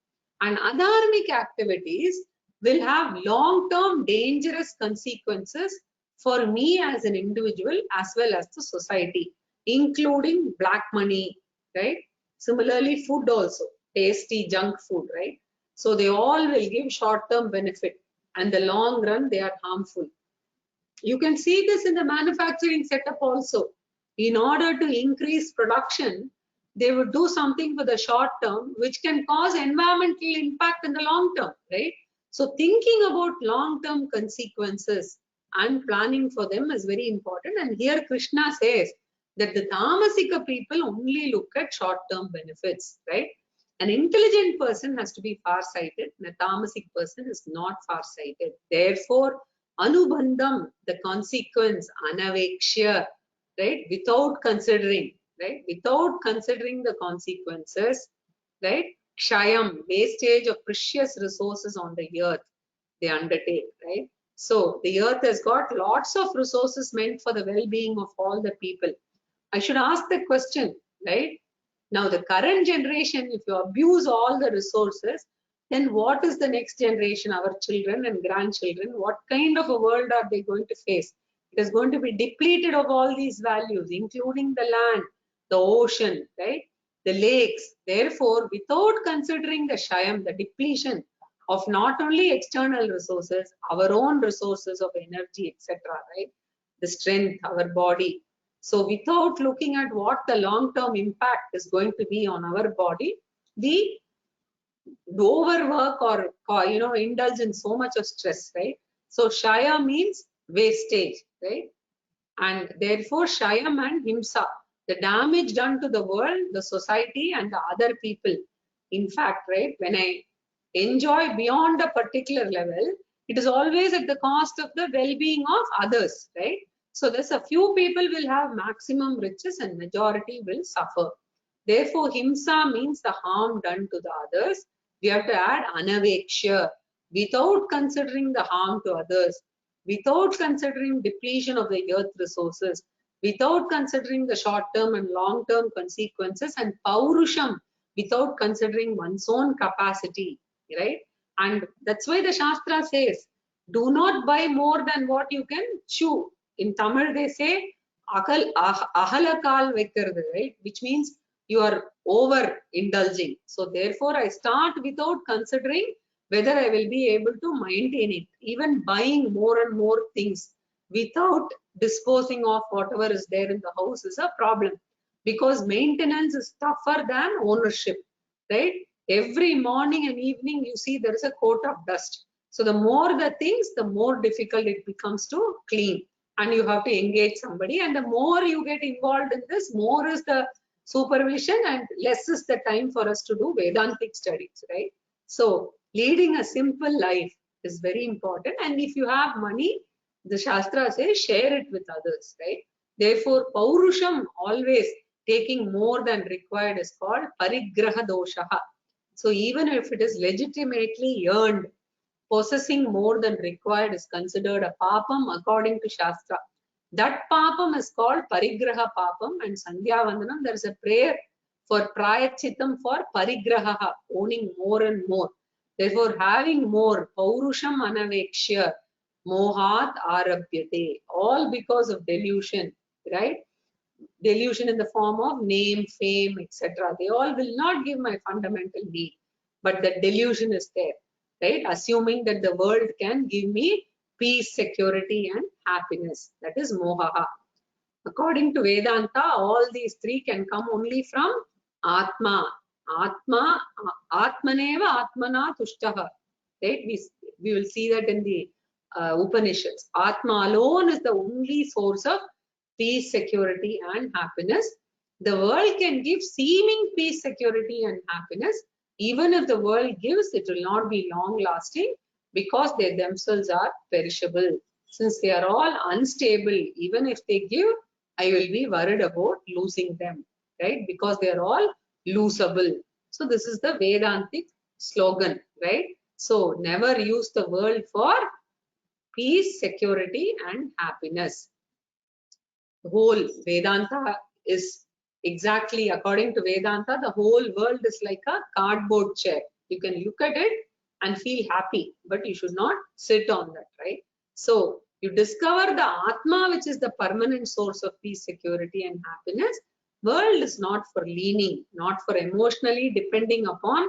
And adharmic activities will have long-term dangerous consequences for me as an individual as well as the society, including black money, right? Similarly, food also, tasty junk food, right? So they all will give short-term benefit and the long run they are harmful. You can see this in the manufacturing setup also. In order to increase production, they would do something for the short term, which can cause environmental impact in the long term, right? So thinking about long-term consequences and planning for them is very important. And here Krishna says that the Tamasika people only look at short-term benefits, right? An intelligent person has to be far-sighted, and a Tamasic person is not far-sighted. Therefore, Anubandham, the consequence, Anavekshya, right? Without considering, right? Without considering the consequences, right? Kshayam, wastage of precious resources on the earth, they undertake, right? So the earth has got lots of resources meant for the well-being of all the people. I should ask the question, right? Now the current generation, if you abuse all the resources, then what is the next generation, our children and grandchildren? What kind of a world are they going to face? It is going to be depleted of all these values, including the land, the ocean, right? The lakes. Therefore, without considering the Shayam, the depletion of not only external resources, our own resources of energy, etc., right? The strength, our body. So without looking at what the long-term impact is going to be on our body, we overwork or indulge in so much of stress, right? So Shaya means wastage, right? And therefore Shayam and Himsa, The damage done to the world, the society, and the other people. In fact, right, when I enjoy beyond a particular level, it is always at the cost of the well-being of others, right? So there's a few people will have maximum riches and majority will suffer. Therefore, himsa means the harm done to the others. We have to add anaveksha, without considering the harm to others, without considering depletion of the earth resources, without considering the short-term and long-term consequences, and paurusham, without considering one's own capacity, right? And that's why the Shastra says, do not buy more than what you can chew. In Tamil, they say, ahalakal vekkiradu, right? Which means you are over indulging. So therefore, I start without considering whether I will be able to maintain it. Even buying more and more things without disposing of whatever is there in the house is a problem, because maintenance is tougher than ownership, right? Every morning and evening you see there is a coat of dust. So the more the things, the more difficult it becomes to clean, and you have to engage somebody, and the more you get involved in this, more is the supervision and less is the time for us to do Vedantic studies, right? So leading a simple life is very important, and if you have money, the Shastra says share it with others, right? Therefore, paurusham, always taking more than required, is called parigraha doshaha. So even if it is legitimately earned, possessing more than required is considered a papam according to Shastra. That papam is called parigraha papam, and Sandhya Vandanam, there is a prayer for prayachitam for parigraha, owning more and more. Therefore, having more, paurusham anavekshya, mohat arabhyate, all because of delusion, right? Delusion in the form of name, fame, etc. They all will not give my fundamental need, but the delusion is there, right? Assuming that the world can give me peace, security, and happiness. That is mohaha. According to Vedanta, all these three can come only from Atma. Atma, Atmaneva Atmana Tushtaha. Right? We will see that in the Upanishads. Atma alone is the only source of peace, security, and happiness. The world can give seeming peace, security, and happiness. Even if the world gives, it will not be long lasting, because they themselves are perishable. Since they are all unstable, even if they give, I will be worried about losing them, right? Because they are all losable. So this is the Vedantic slogan, right? So never use the world for peace, security, and happiness. The whole Vedanta is exactly according to Vedanta, the whole world is like a cardboard chair. You can look at it and feel happy, but you should not sit on that, right? So you discover the Atma, which is the permanent source of peace, security, and happiness. World is not for leaning, not for emotionally depending upon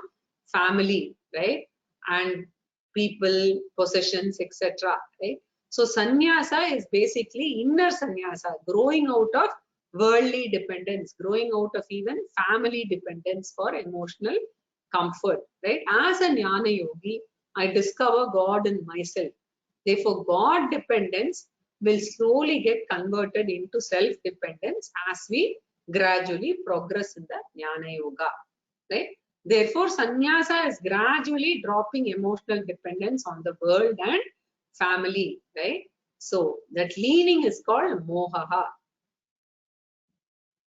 family, right? And people, possessions, etc. Right? So sannyasa is basically inner sannyasa, growing out of worldly dependence, growing out of even family dependence for emotional comfort, right? As a jnana yogi, I discover God in myself. Therefore, God dependence will slowly get converted into self-dependence as we gradually progress in the jnana yoga, right? Therefore, sannyasa is gradually dropping emotional dependence on the world and family, right? So that leaning is called mohaha.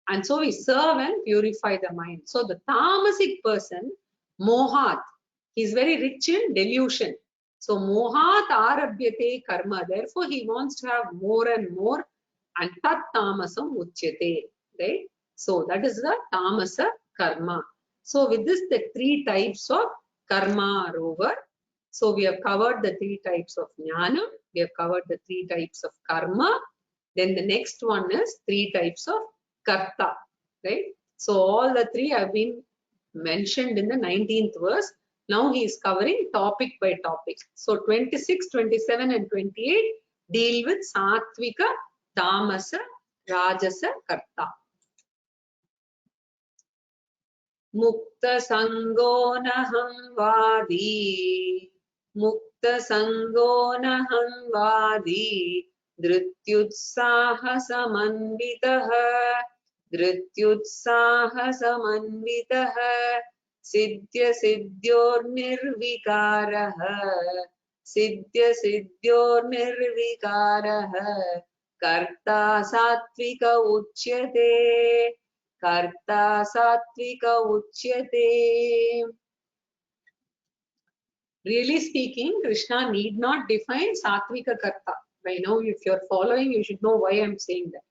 And so we serve and purify the mind. So the tamasic person, mohat, he is very rich in delusion. So mohat arabhyate karma. Therefore, he wants to have more and more, and tat tamasam uchyate, right? So that is the tamasa karma. So with this, the three types of karma are over. So we have covered the three types of jnana. We have covered the three types of karma. Then the next one is three types of karta, right? So all the three have been mentioned in the 19th verse. Now he is covering topic by topic. So 26, 27 and 28 deal with Sattvika, Tamasa, Rajasa, Karta. Mukta Sango Naham Vadi, Mukta Sango Naham Vadi, Dhrityutsaha Samanvitaha, धृत्युत्साहसमन्वितः सिद्ध्योर्निर्विकारः सिद्ध्योर्निर्विकारः कर्ता सात्विक उच्यते कर्ता सात्विक उच्यते. Really speaking, Krishna need not define Satvika Karta. By now, if you're following, you should know why I'm saying that.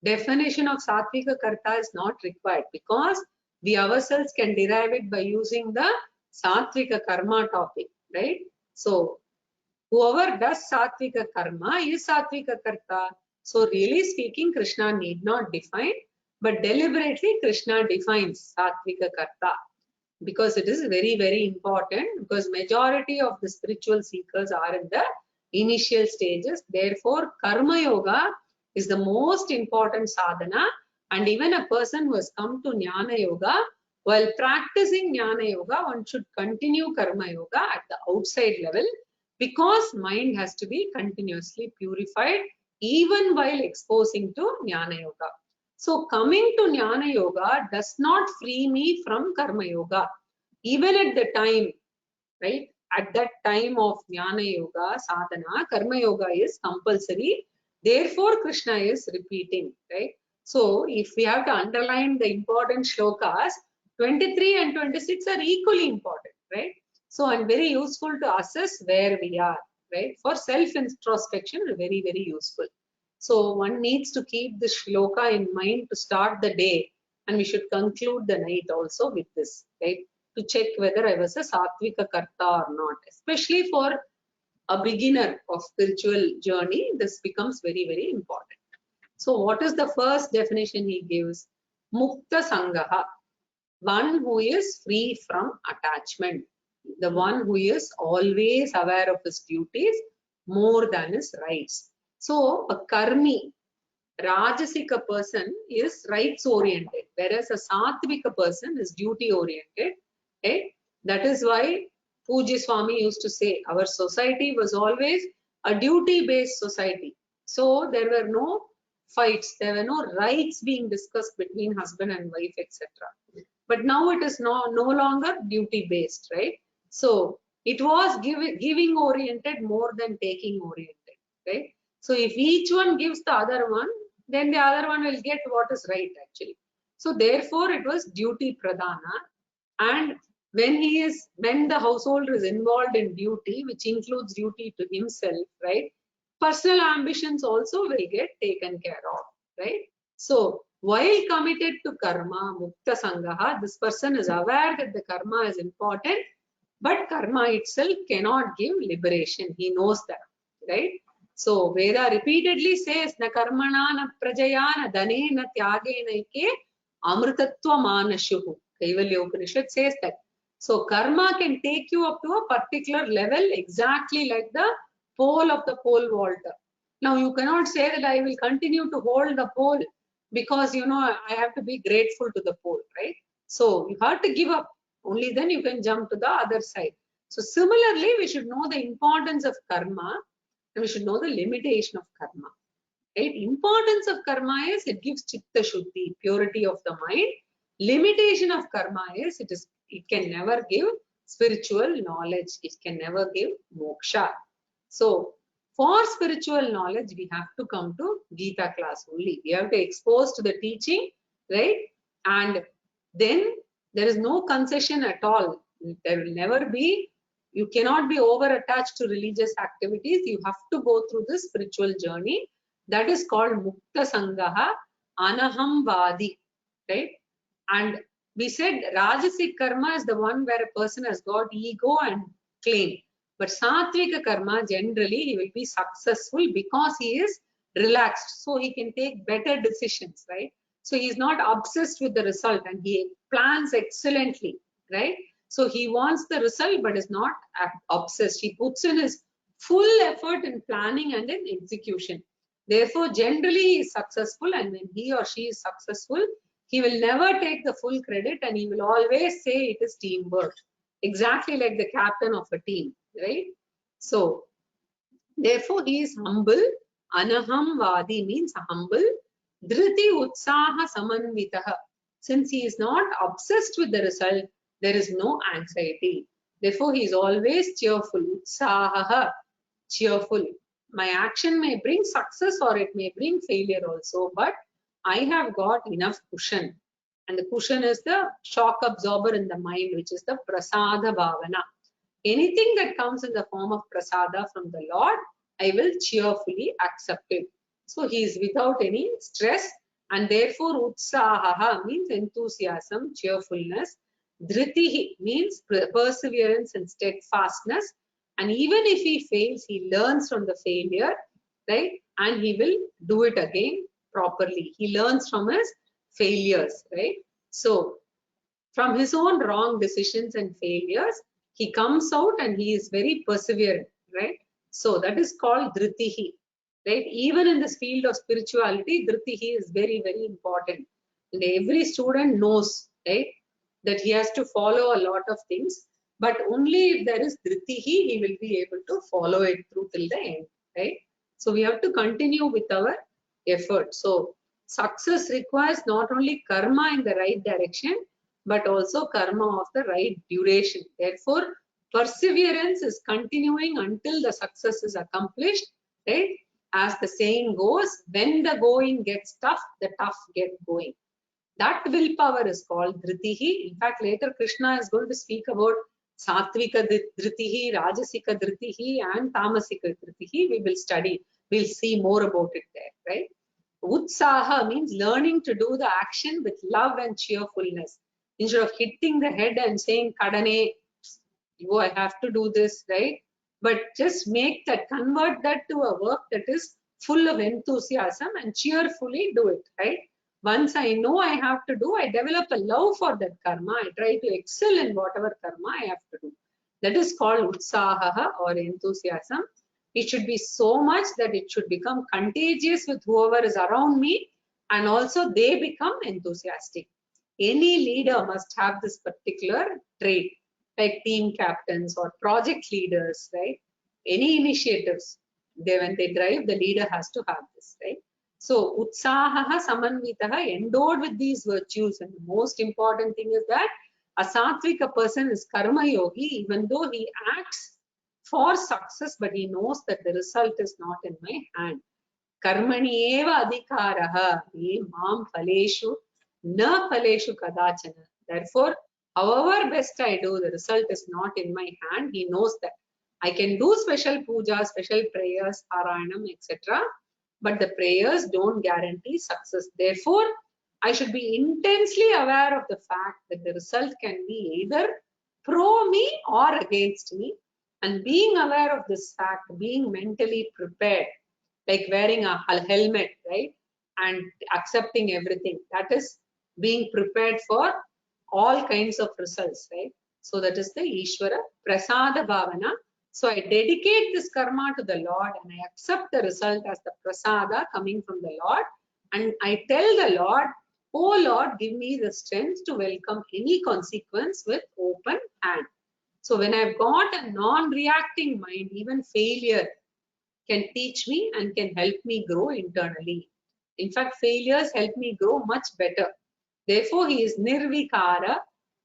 Definition of Satvika Karta is not required because we ourselves can derive it by using the Satvika Karma topic, right? So, whoever does Satvika Karma is Satvika Karta. So, really speaking, Krishna need not define, but deliberately Krishna defines Satvika Karta. Because it is very, very important, because majority of the spiritual seekers are in the initial stages. Therefore, Karma Yoga is the most important sadhana, and even a person who has come to Jnana Yoga, while practicing Jnana Yoga, one should continue Karma Yoga at the outside level, because mind has to be continuously purified even while exposing to Jnana Yoga. So coming to Jnana Yoga does not free me from Karma Yoga. Even at the time, right? At that time of Jnana Yoga, sadhana, Karma Yoga is compulsory. Therefore, Krishna is repeating, right? So if we have to underline the important shlokas, 23 and 26 are equally important, right? So and very useful to assess where we are, right? For self-introspection, very, very useful. So one needs to keep the shloka in mind to start the day, and we should conclude the night also with this, right? To check whether I was a Satvika Karta or not. Especially for a beginner of spiritual journey, this becomes very, very important. So what is the first definition he gives? Mukta Sangaha, one who is free from attachment, the one who is always aware of his duties more than his rights. So a karmi, Rajasika person is rights oriented, whereas a Satvika person is duty oriented. Okay? That is why Pujya Swami used to say our society was always a duty based society. So there were no fights, there were no rights being discussed between husband and wife, etc. But now it is no longer duty based, right? So it was giving oriented more than taking oriented, right? So if each one gives the other one, then the other one will get what is right actually. So therefore it was duty pradhana, and when the householder is involved in duty, which includes duty to himself, right? Personal ambitions also will get taken care of, right? So while committed to karma, mukta sangaha, this person is aware that the karma is important, but karma itself cannot give liberation. He knows that, right? So Veda repeatedly says, na karmana na prajaya na dhane na tyage naike amritatva manashuhu. Kaivalya Upanishad says that. So karma can take you up to a particular level, exactly like the pole of the pole vaulter. Now you cannot say that I will continue to hold the pole because I have to be grateful to the pole, right? So you have to give up. Only then you can jump to the other side. So similarly, we should know the importance of karma and we should know the limitation of karma. Right? Importance of karma is it gives chitta shuddhi, purity of the mind. Limitation of karma is it can never give spiritual knowledge. It can never give moksha. So for spiritual knowledge, we have to come to Gita class only. We have to expose to the teaching, right? And then there is no concession at all. There will never be. You cannot be over attached to religious activities. You have to go through this spiritual journey. That is called Mukta Sangaha, Anaham Vadi, right? And we said Rajasic karma is the one where a person has got ego and claim. But Satvika karma, generally, he will be successful because he is relaxed. So he can take better decisions, right? So he is not obsessed with the result and he plans excellently, right? So he wants the result but is not obsessed. He puts in his full effort in planning and in execution. Therefore, generally he is successful, and when he or she is successful, he will never take the full credit and he will always say it is teamwork. Exactly like the captain of a team, right? So, therefore he is humble. Anaham Vadi means humble. Dhriti utsaha samanvitaha. Since he is not obsessed with the result, there is no anxiety. Therefore, he is always cheerful. Utsaha, cheerful. My action may bring success or it may bring failure also, but I have got enough cushion. And the cushion is the shock absorber in the mind, which is the prasada bhavana. Anything that comes in the form of prasada from the Lord, I will cheerfully accept it. So he is without any stress, and therefore utsaha means enthusiasm, cheerfulness. Dhritihi means perseverance and steadfastness. And even if he fails, he learns from the failure, right? And he will do it again properly. He learns from his failures, right? So from his own wrong decisions and failures, he comes out and he is very perseverant, right? So that is called dhritihi, right? Even in this field of spirituality, dhritihi is very, very important. And every student knows, right, that he has to follow a lot of things, but only if there is dhritihi, he will be able to follow it through till the end, right? So we have to continue with our effort. So success requires not only karma in the right direction, but also karma of the right duration. Therefore, perseverance is continuing until the success is accomplished, right? As the saying goes, when the going gets tough, the tough get going. That willpower is called dhritihi. In fact, later Krishna is going to speak about sattvika dhritihi, rajasika dhritihi, and tamasika dhritihi. We will study. We'll see more about it there, right? Utsaha means learning to do the action with love and cheerfulness. Instead of hitting the head and saying, Kadane, oh, I have to do this, right? But just make that, convert that to a work that is full of enthusiasm and cheerfully do it, right? Once I know I have to do, I develop a love for that karma. I try to excel in whatever karma I have to do. That is called utsaha or enthusiasm. It should be so much that it should become contagious with whoever is around me, and also they become enthusiastic. Any leader must have this particular trait, like team captains or project leaders, right? Any initiatives, when they drive, the leader has to have this, right? So utsaha samanvitaha, endowed with these virtues, and the most important thing is that a sattvika person is karma yogi, even though he acts for success, but he knows that the result is not in my hand. Karmani eva adhikaraha mam phaleshu na phaleshu kadachana. Therefore, however best I do, the result is not in my hand. He knows that. I can do special puja, special prayers, paranam, etc. But the prayers don't guarantee success. Therefore, I should be intensely aware of the fact that the result can be either pro me or against me. And being aware of this fact, being mentally prepared, like wearing a helmet, right? And accepting everything. That is being prepared for all kinds of results, right? So that is the Ishvara Prasada Bhavana. So I dedicate this karma to the Lord and I accept the result as the prasada coming from the Lord. And I tell the Lord, oh Lord, give me the strength to welcome any consequence with open hand. So when I've got a non-reacting mind, even failure can teach me and can help me grow internally. In fact, failures help me grow much better. Therefore, he is nirvikara,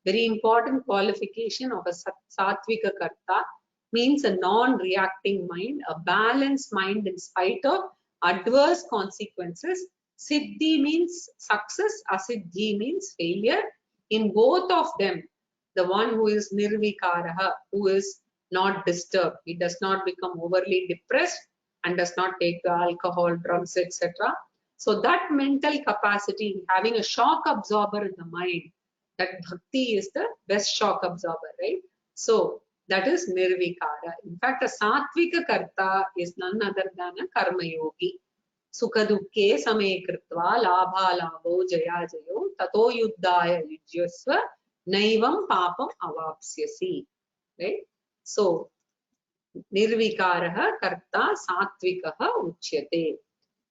very important qualification of a sattvika karta, means a non-reacting mind, a balanced mind in spite of adverse consequences. Siddhi means success, asiddhi means failure. In both of them, the one who is nirvikara, who is not disturbed, he does not become overly depressed and does not take the alcohol, drugs, etc. So that mental capacity, having a shock absorber in the mind, that bhakti is the best shock absorber, right? So that is nirvikara. In fact, a sattvika karta is none other than a karma yogi. Sukha dukkhe same kritva labha labho jaya jayo tato yuddhaya yujyasva naivam papam avapsyasi. Right? So nirvikaraha karta sattvikaha uchyate.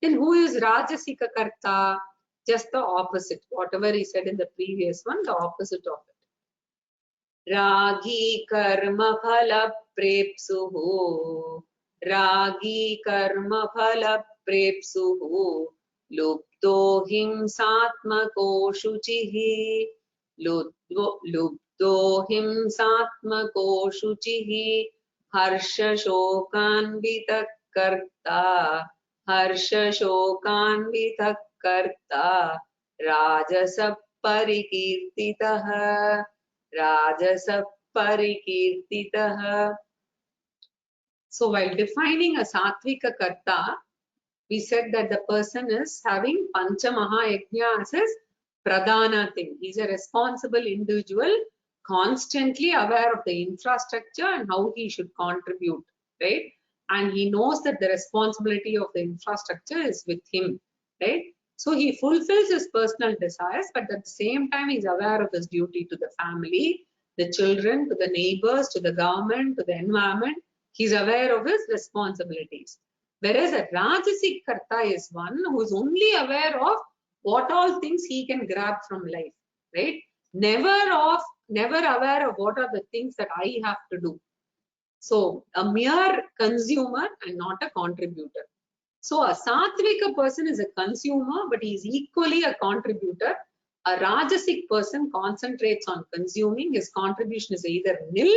Then who is rajasika karta? Just the opposite. Whatever he said in the previous one, the opposite of it. Ragi karma phala prepsuhu. Ragi karma phala prepsuhu. lubdo himsatmako shuchihi, lubdo himsatmako shuchihi, harsha shokanvitak karta, harsha shokanvitak karta, rajasa parikirtitah, rajasa parikirtitah. So while defining a sattvika karta, we said that the person is having Pancha Mahayajna as his pradhana thing. He's a responsible individual, constantly aware of the infrastructure and how he should contribute, right? And he knows that the responsibility of the infrastructure is with him, right? So he fulfills his personal desires, but at the same time, he's aware of his duty to the family, the children, to the neighbors, to the government, to the environment. He's aware of his responsibilities. Whereas a Rajasic Karta is one who is only aware of what all things he can grab from life, right? Never aware of what are the things that I have to do. So a mere consumer and not a contributor. So a Sattvika person is a consumer, but he is equally a contributor. A Rajasic person concentrates on consuming. His contribution is either nil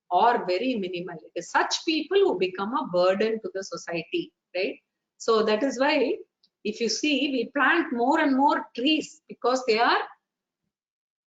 or very minimal. It is such people who become a burden to the society, right? So that is why, if you see, we plant more and more trees because they are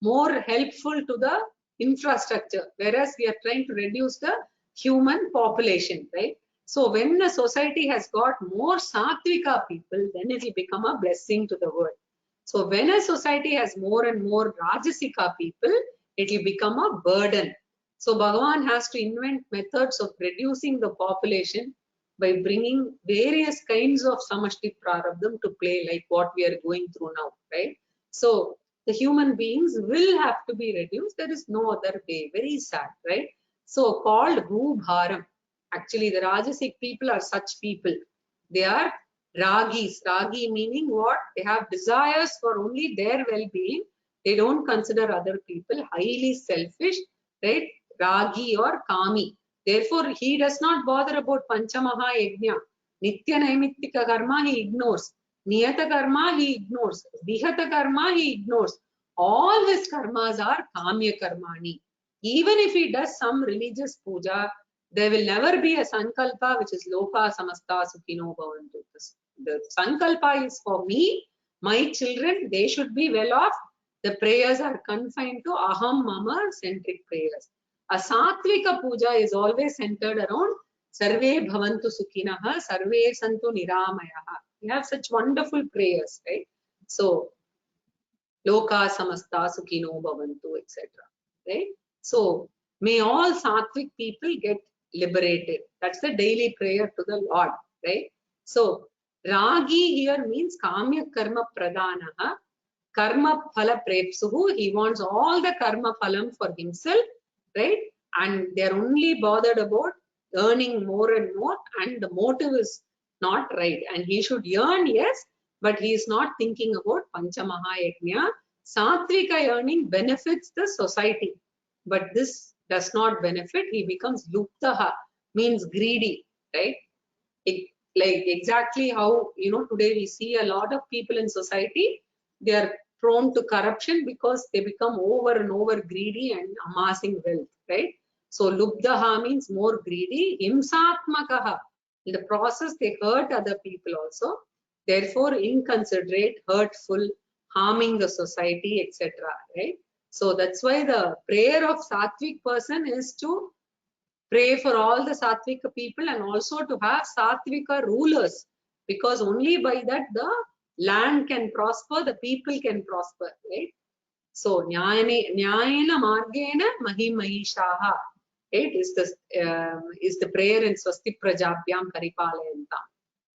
more helpful to the infrastructure, whereas we are trying to reduce the human population, right? So when the society has got more Sattvika people, then it will become a blessing to the world. So when a society has more and more Rajasika people, it will become a burden. So Bhagavan has to invent methods of reducing the population by bringing various kinds of Samashti Prarabdham to play, like what we are going through now, right? So the human beings will have to be reduced. There is no other way. Very sad, right? So called Bhubharam. Actually, the Rajasic people are such people. They are Ragis. Ragi meaning what? They have desires for only their well-being. They don't consider other people, highly selfish, right? Ragi or Kami. Therefore, he does not bother about Panchamaha Yajna. Nitya Naimittika Karma he ignores. Niyata Karma he ignores. Vihata Karma he ignores. All his karmas are Kamya Karmani. Even if he does some religious puja, there will never be a sankalpa which is Loka Samasta Sukhino Bhavantu. The sankalpa is for me, my children, they should be well off. The prayers are confined to Aham Mama centric prayers. A Sattvika puja is always centered around Sarve Bhavantu Sukhinaha, Sarve Santu Niramayaha. We have such wonderful prayers, right? So, Loka Samasta Sukhino Bhavantu, etc. Right? So, may all Sattvic people get liberated. That's the daily prayer to the Lord, right? So, Ragi here means Kamya Karma Pradhanaha, Karma Phala Prepsuhu. He wants all the Karma Phalam for himself, right? And they're only bothered about earning more and more, and the motive is not right. And he should earn, yes, but he is not thinking about Panchamaha Yajna. Sattvika earning benefits the society, but this does not benefit. He becomes Luptaha, means greedy, right? Like exactly how, today we see a lot of people in society, they are prone to corruption because they become over and over greedy and amassing wealth, right? So Lubdaha means more greedy. Himsatmakaha. In the process, they hurt other people also. Therefore, inconsiderate, hurtful, harming the society, etc. Right? So that's why the prayer of Sattvic person is to pray for all the Sattvika people and also to have Sattvika rulers, because only by that the land can prosper, the people can prosper, right? So Nyayena Margena Mahimahishaha, right? Is the prayer in Swasti Prajabhyam Paripalayantam,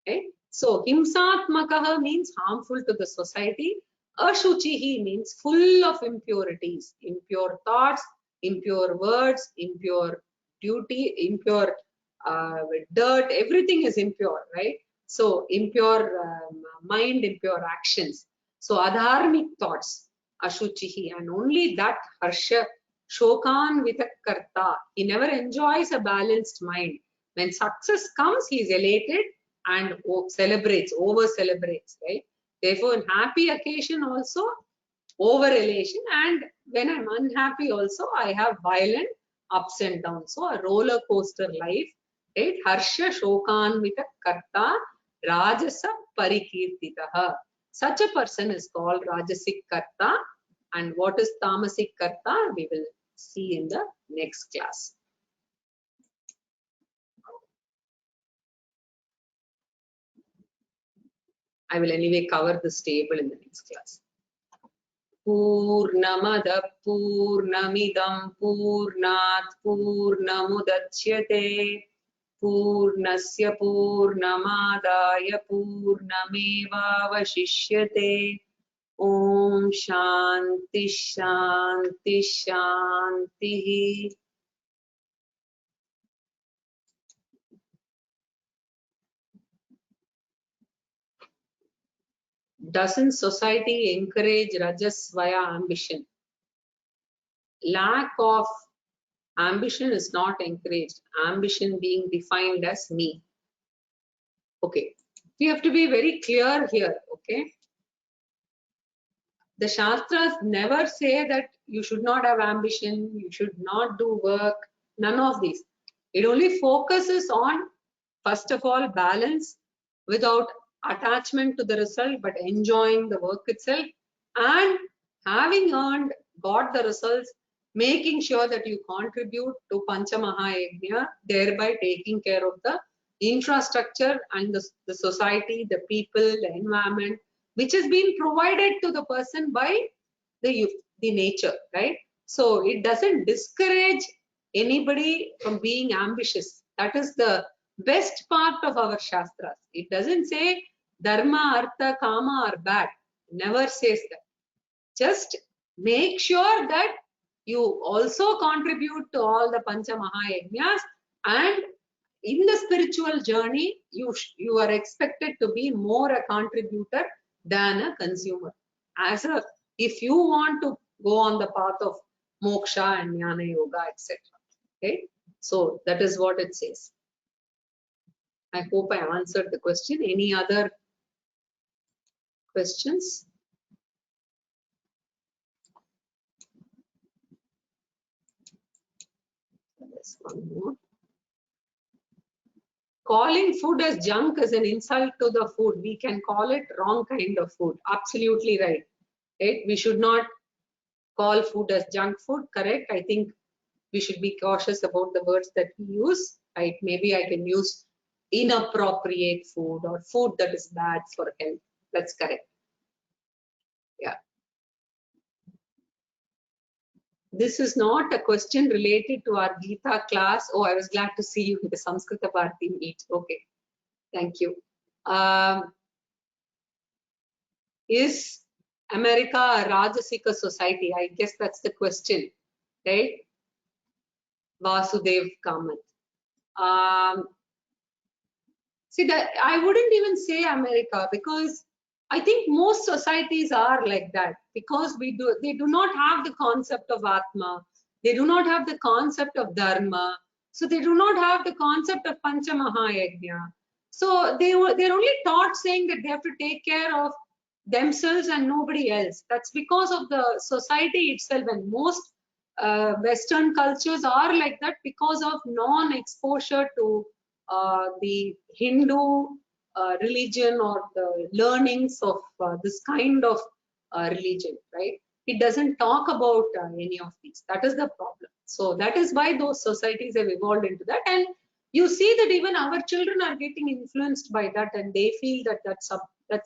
right? So Himsatmakaha means harmful to the society. Ashuchihi means full of impurities, impure thoughts, impure words, impure duty, impure dirt, everything is impure, right? So impure mind, impure actions. So adharmic thoughts, ashuchihi, and only that harsha, shokan vitakkarta. He never enjoys a balanced mind. When success comes, he is elated and celebrates, over celebrates, right? Therefore, in happy occasion also, over elation, and when I'm unhappy also, I have violent ups and downs. So a roller coaster life, right? Harsha shokanvita karta rajasa parikirtitaha. Such a person is called rajasic karta. And what is tamasic karta? We will see in the next class. I will anyway cover this table in the next class. Purnamada Purnamidam Purnat Purnamudachyate Purnasya Purnamadaya Purnamevavashishyate. Om Shanti Shanti Shanti. Doesn't society encourage Rajasvaya ambition? Lack of ambition is not encouraged. Ambition being defined as me. Okay. We have to be very clear here. Okay. The Shastras never say that you should not have ambition, you should not do work, none of these. It only focuses on, first of all, balance without attachment to the result, but enjoying the work itself, and having earned, got the results, making sure that you contribute to Pancha Mahayajna, thereby taking care of the infrastructure and the society, the people, the environment, which has been provided to the person by the nature, right? So it doesn't discourage anybody from being ambitious. That is the best part of our Shastras. It doesn't say Dharma, Artha, Kama are bad. It never says that. Just make sure that you also contribute to all the Pancha Mahayajnas, and in the spiritual journey, you are expected to be more a contributor than a consumer. If you want to go on the path of moksha and jnana yoga, etc. Okay, so that is what it says. I hope I answered the question. Any other questions? There's one more. Calling food as junk is an insult to the food. We can call it wrong kind of food. Absolutely right. Right? We should not call food as junk food. Correct. I think we should be cautious about the words that we use. Right? Maybe I can use inappropriate food or food that is bad for health. That's correct. Yeah. This is not a question related to our Gita class. Oh, I was glad to see you in the Samskrita Bharati meet. Okay. Thank you. Is America a Rajasika society? I guess that's the question, right? Vasudev Kamath. See, that I wouldn't even say America, because I think most societies are like that, because they do not have the concept of Atma, they do not have the concept of Dharma, so they do not have the concept of Pancha Mahayajna. So they're only taught saying that they have to take care of themselves and nobody else. That's because of the society itself, and most Western cultures are like that because of non-exposure to the Hindu religion or the learnings of this kind of religion, right? It doesn't talk about any of these. That is the problem. So that is why those societies have evolved into that. And you see that even our children are getting influenced by that, and they feel that that's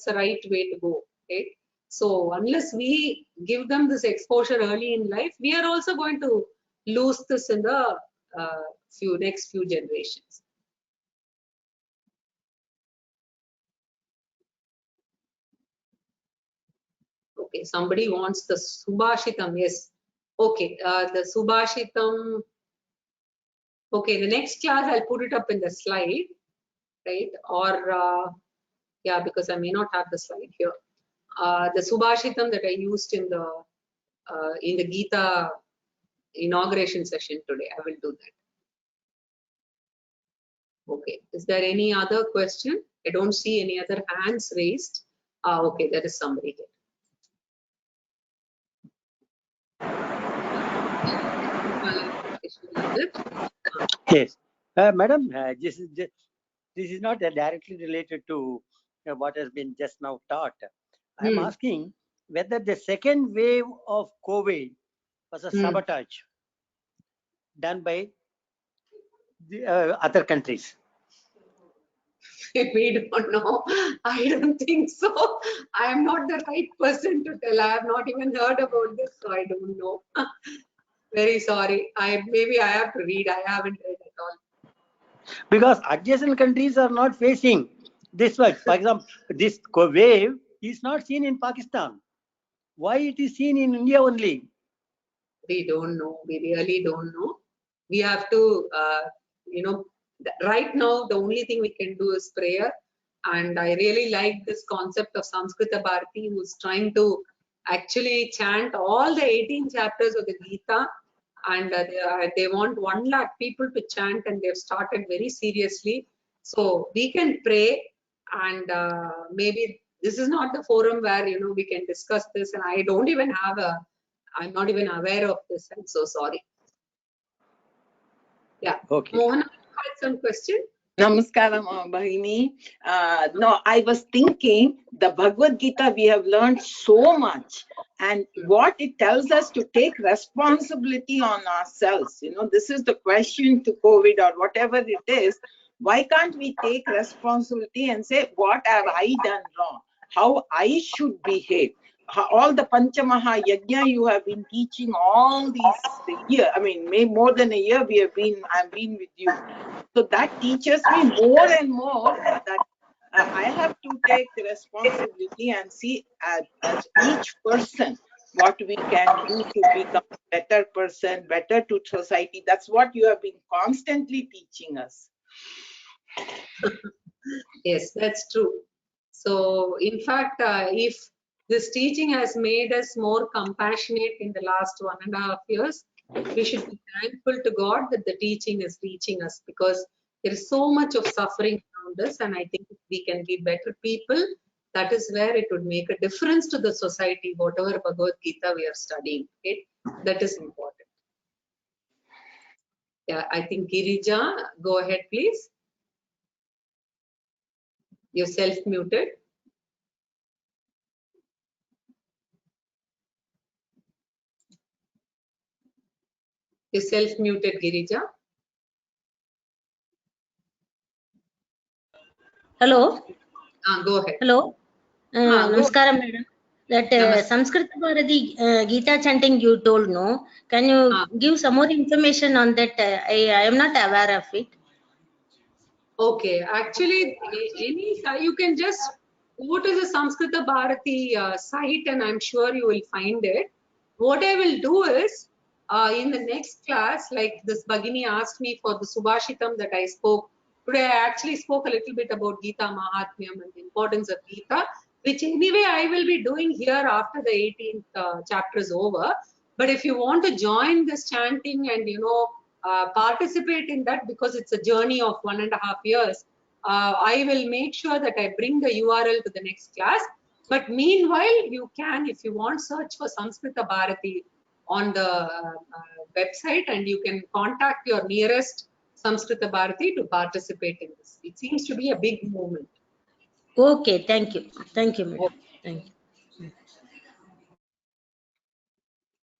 the right way to go, right? So unless we give them this exposure early in life, we are also going to lose this in the next few generations. Okay, somebody wants the Subhashitam. Yes. Okay, the Subhashitam. Okay, the next class I'll put it up in the slide, right? Or yeah, because I may not have the slide here. The Subhashitam that I used in the Gita inauguration session today, I will do that. Okay, is there any other question? I don't see any other hands raised. Ah, okay, there is somebody here. Yes, madam, this is not directly related to what has been just now taught. I am asking whether the second wave of COVID was a sabotage done by the other countries. We don't know. I don't think so. I am not the right person to tell. I have not even heard about this, so I don't know. Very sorry. Maybe I have to read. I haven't read at all. Because adjacent countries are not facing this one. For example, this wave is not seen in Pakistan. Why it is seen in India only? We don't know. We really don't know. We have to, right now, the only thing we can do is prayer. And I really like this concept of Samskrita Bharati, who's trying to actually chant all the 18 chapters of the Gita. And they want 1 lakh people to chant, and they've started very seriously. So we can pray, and maybe this is not the forum where we can discuss this. And I don't even have I'm not even aware of this. I'm so sorry. Yeah. Okay. Mohan had some question. Namaskaram, Bahini. No, I was thinking the Bhagavad Gita, we have learned so much, and what it tells us to take responsibility on ourselves. This is the question to COVID or whatever it is. Why can't we take responsibility and say, what have I done wrong? How I should behave? All the Panchamaha Yajna you have been teaching all these years. I mean, maybe more than a year I've been with you. So that teaches me more and more that I have to take the responsibility and see as each person what we can do to become a better person, better to society. That's what you have been constantly teaching us. Yes, that's true. So, in fact, if this teaching has made us more compassionate in the last 1.5 years, we should be thankful to God that the teaching is reaching us, because there is so much of suffering around us, and I think if we can be better people, that is where it would make a difference to the society, whatever Bhagavad Gita we are studying. Okay? That is important. Yeah, I think Girija, go ahead, please. You're self-muted. You're self-muted, Girija. Hello. Go ahead. Hello. Go Namaskaram, madam. That Samskrita Bharati Gita chanting you told, no? Can you give some more information on that? I am not aware of it. Okay, actually, you can just go to the Samskrita Bharati site, and I'm sure you will find it. What I will do is, in the next class, like this Bhagini asked me for the Subhashitam that I spoke. Today, I actually spoke a little bit about Gita Mahatmyam and the importance of Gita, which anyway I will be doing here after the 18th chapter is over. But if you want to join this chanting and, participate in that, because it's a journey of 1.5 years, I will make sure that I bring the URL to the next class. But meanwhile, you can, if you want, search for Samskrita Bharati on the website, and you can contact your nearest Samskrita Bharati to participate in this. It seems to be a big movement. Okay, thank you. Thank you, madam. Thank you.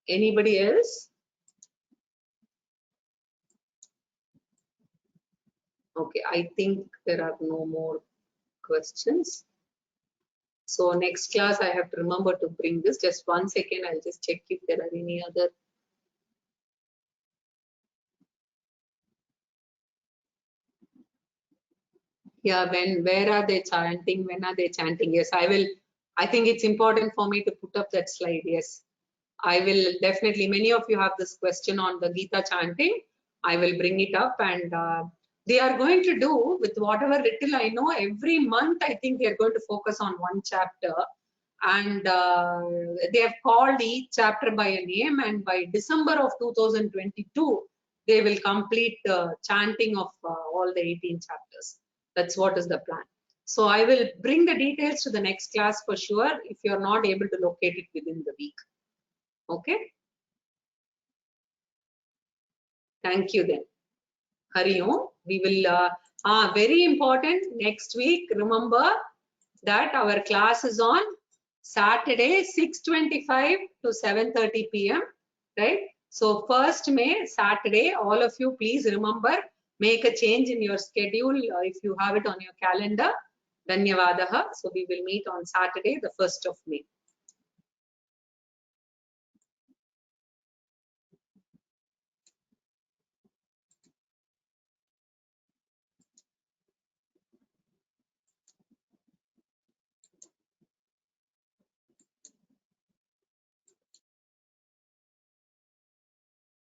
Anybody else? Okay, I think there are no more questions. So next class, I have to remember to bring this. Just 1 second, I'll just check if there are any other. Yeah, where are they chanting? When are they chanting? Yes, I think it's important for me to put up that slide. Yes, I will definitely. Many of you have this question on the Gita chanting. I will bring it up, and they are going to do, with whatever little I know, every month I think they are going to focus on one chapter, and they have called each chapter by a name, and by December of 2022 they will complete the chanting of all the 18 chapters. That's what is the plan. So I will bring the details to the next class for sure if you're not able to locate it within the week. Okay. Thank you then. Hari Om. We will, very important, next week, remember that our class is on Saturday, 6:25 to 7:30 p.m. Right? So 1st May, Saturday, all of you please remember, make a change in your schedule if you have it on your calendar. Dhanyavadaha. So we will meet on Saturday, the 1st of May.